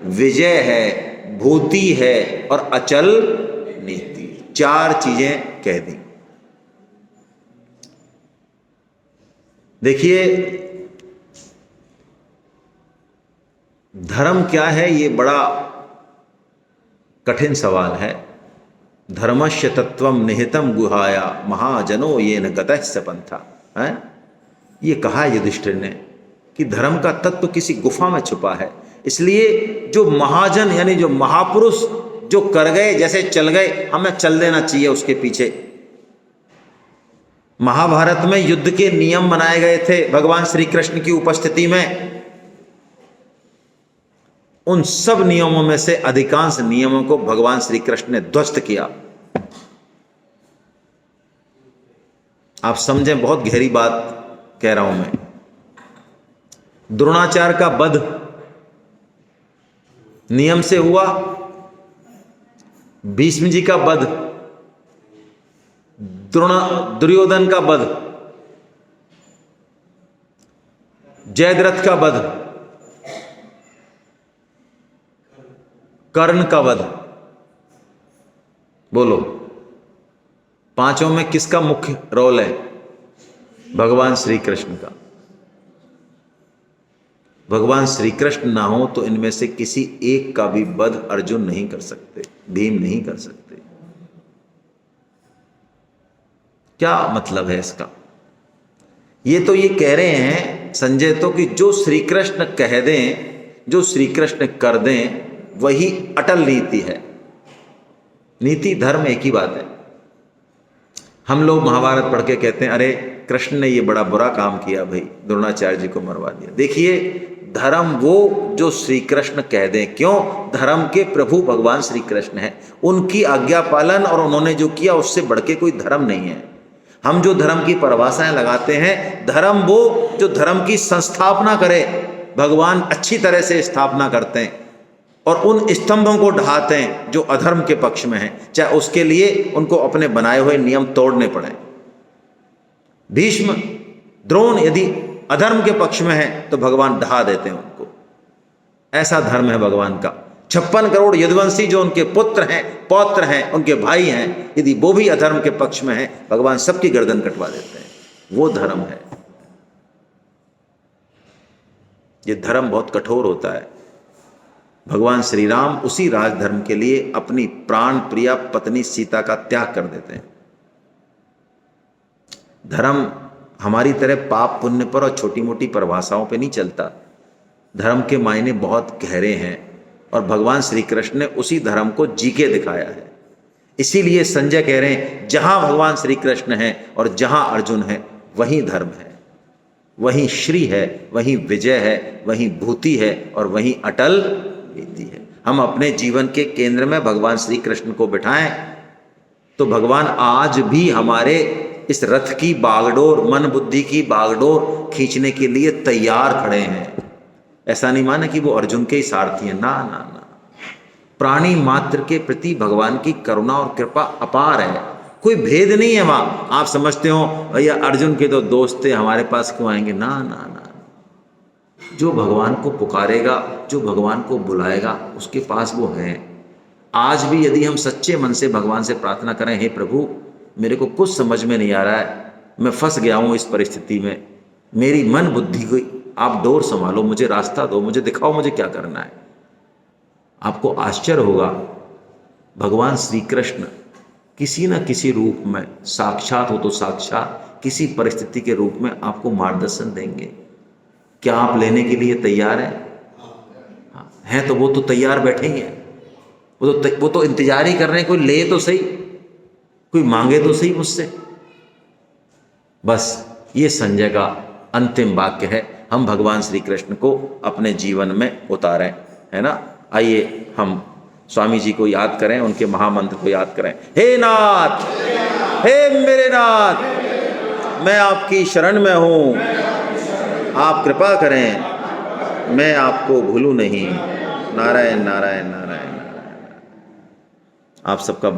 विजय है, भूति है और अचल नीति। 4 चीजें कह दी। देखिए धर्म क्या है, ये बड़ा कठिन सवाल है। धर्मस्य तत्वम निहितम गुहाया महाजनो ये न गतस्य पंथा है। ये कहा युधिष्ठिर ने कि धर्म का तत्व किसी गुफा में छुपा है। इसलिए जो महाजन यानी जो महापुरुष जो कर गए, जैसे चल गए, हमें चल देना चाहिए उसके पीछे। महाभारत में युद्ध के नियम बनाए गए थे भगवान श्री कृष्ण की उपस्थिति में। उन सब नियमों में से अधिकांश नियमों को भगवान श्री कृष्ण ने ध्वस्त किया। आप समझें, बहुत गहरी बात कह रहा हूं मैं। द्रोणाचार्य का वध नियम से हुआ, भीष्म जी का वध, दुर्योधन का वध, जयद्रथ का वध, कर्ण का वध। बोलो, 5 में किसका मुख्य रोल है? भगवान श्री कृष्ण का। भगवान श्री कृष्ण ना हो तो इनमें से किसी एक का भी वध अर्जुन नहीं कर सकते, भीम नहीं कर सकते। क्या मतलब है इसका? ये तो ये कह रहे हैं संजय तो कि जो श्री कृष्ण कह दें, जो श्री कृष्ण कर दें, वही अटल नीति है। नीति धर्म एक ही बात है। हम लोग महाभारत पढ़ के कहते हैं अरे कृष्ण ने ये बड़ा बुरा काम किया भाई, द्रोणाचार्य जी को मरवा दिया। देखिए धर्म वो जो श्री कृष्ण कह दें। क्यों? धर्म के प्रभु भगवान श्री कृष्ण हैं, उनकी आज्ञा पालन और उन्होंने जो किया उससे बढ़ के कोई धर्म नहीं है। हम जो धर्म की परिभाषाएं लगाते हैं, धर्म वो जो धर्म की संस्थापना करे, भगवान अच्छी तरह से स्थापना करते हैं और उन स्तंभों को ढहाते हैं जो अधर्म के पक्ष में हैं, चाहे उसके लिए उनको अपने बनाए हुए नियम तोड़ने पड़े। भीष्म, द्रोण यदि अधर्म के पक्ष में है तो भगवान ढहा देते हैं उनको। ऐसा धर्म है भगवान का। 56 करोड़ यदुवंशी जो उनके पुत्र हैं, पौत्र हैं, उनके भाई हैं, यदि वो भी अधर्म के पक्ष में है, भगवान सबकी गर्दन कटवा देते हैं। वो धर्म है। ये धर्म बहुत कठोर होता है। भगवान श्री राम उसी राजधर्म के लिए अपनी प्राण प्रिया पत्नी सीता का त्याग कर देते हैं। धर्म हमारी तरह पाप पुण्य पर और छोटी मोटी परिभाषाओं पे नहीं चलता। धर्म के मायने बहुत गहरे हैं और भगवान श्री कृष्ण ने उसी धर्म को जी के दिखाया है। इसीलिए संजय कह रहे हैं जहां भगवान श्री कृष्ण है और जहां अर्जुन है वहीं धर्म है, वहीं श्री है, वहीं विजय है, वहीं भूति है और वहीं अटल रीति है। हम अपने जीवन के केंद्र में भगवान श्री कृष्ण को बिठाएं तो भगवान आज भी हमारे इस रथ की बागडोर, मन बुद्धि की बागडोर खींचने के लिए तैयार खड़े हैं। ऐसा नहीं माना कि वो अर्जुन के ही सारथी हैं, ना ना ना। प्राणी मात्र के प्रति भगवान की करुणा और कृपा अपार है, कोई भेद नहीं है वहां। आप समझते हो भैया अर्जुन के तो दोस्त थे, हमारे पास क्यों आएंगे? ना ना ना। जो भगवान को पुकारेगा, जो भगवान को बुलाएगा, उसके पास वो है। आज भी यदि हम सच्चे मन से भगवान से प्रार्थना करें, हे प्रभु मेरे को कुछ समझ में नहीं आ रहा है, मैं फंस गया हूं इस परिस्थिति में, मेरी मन बुद्धि को आप डोर संभालो, मुझे रास्ता दो, मुझे दिखाओ मुझे क्या करना है। आपको आश्चर्य होगा, भगवान श्री कृष्ण किसी न किसी रूप में, साक्षात हो तो साक्षात, किसी परिस्थिति के रूप में आपको मार्गदर्शन देंगे। क्या आप लेने के लिए तैयार हैं? हाँ, हैं तो वो तो तैयार बैठे ही हैं, वो तो इंतजार ही कर रहे हैं, कोई ले तो सही, कोई मांगे तो सही मुझसे। बस ये संजय का अंतिम वाक्य है, हम भगवान श्री कृष्ण को अपने जीवन में उतारें, है ना। आइए हम स्वामी जी को याद करें, उनके महामंत्र को याद करें। हे नाथ, हे मेरे नाथ, मैं आपकी शरण में हूँ, आप कृपा करें, मैं आपको भूलूं नहीं। नारायण नारायण नारायण नारायण। आप सबका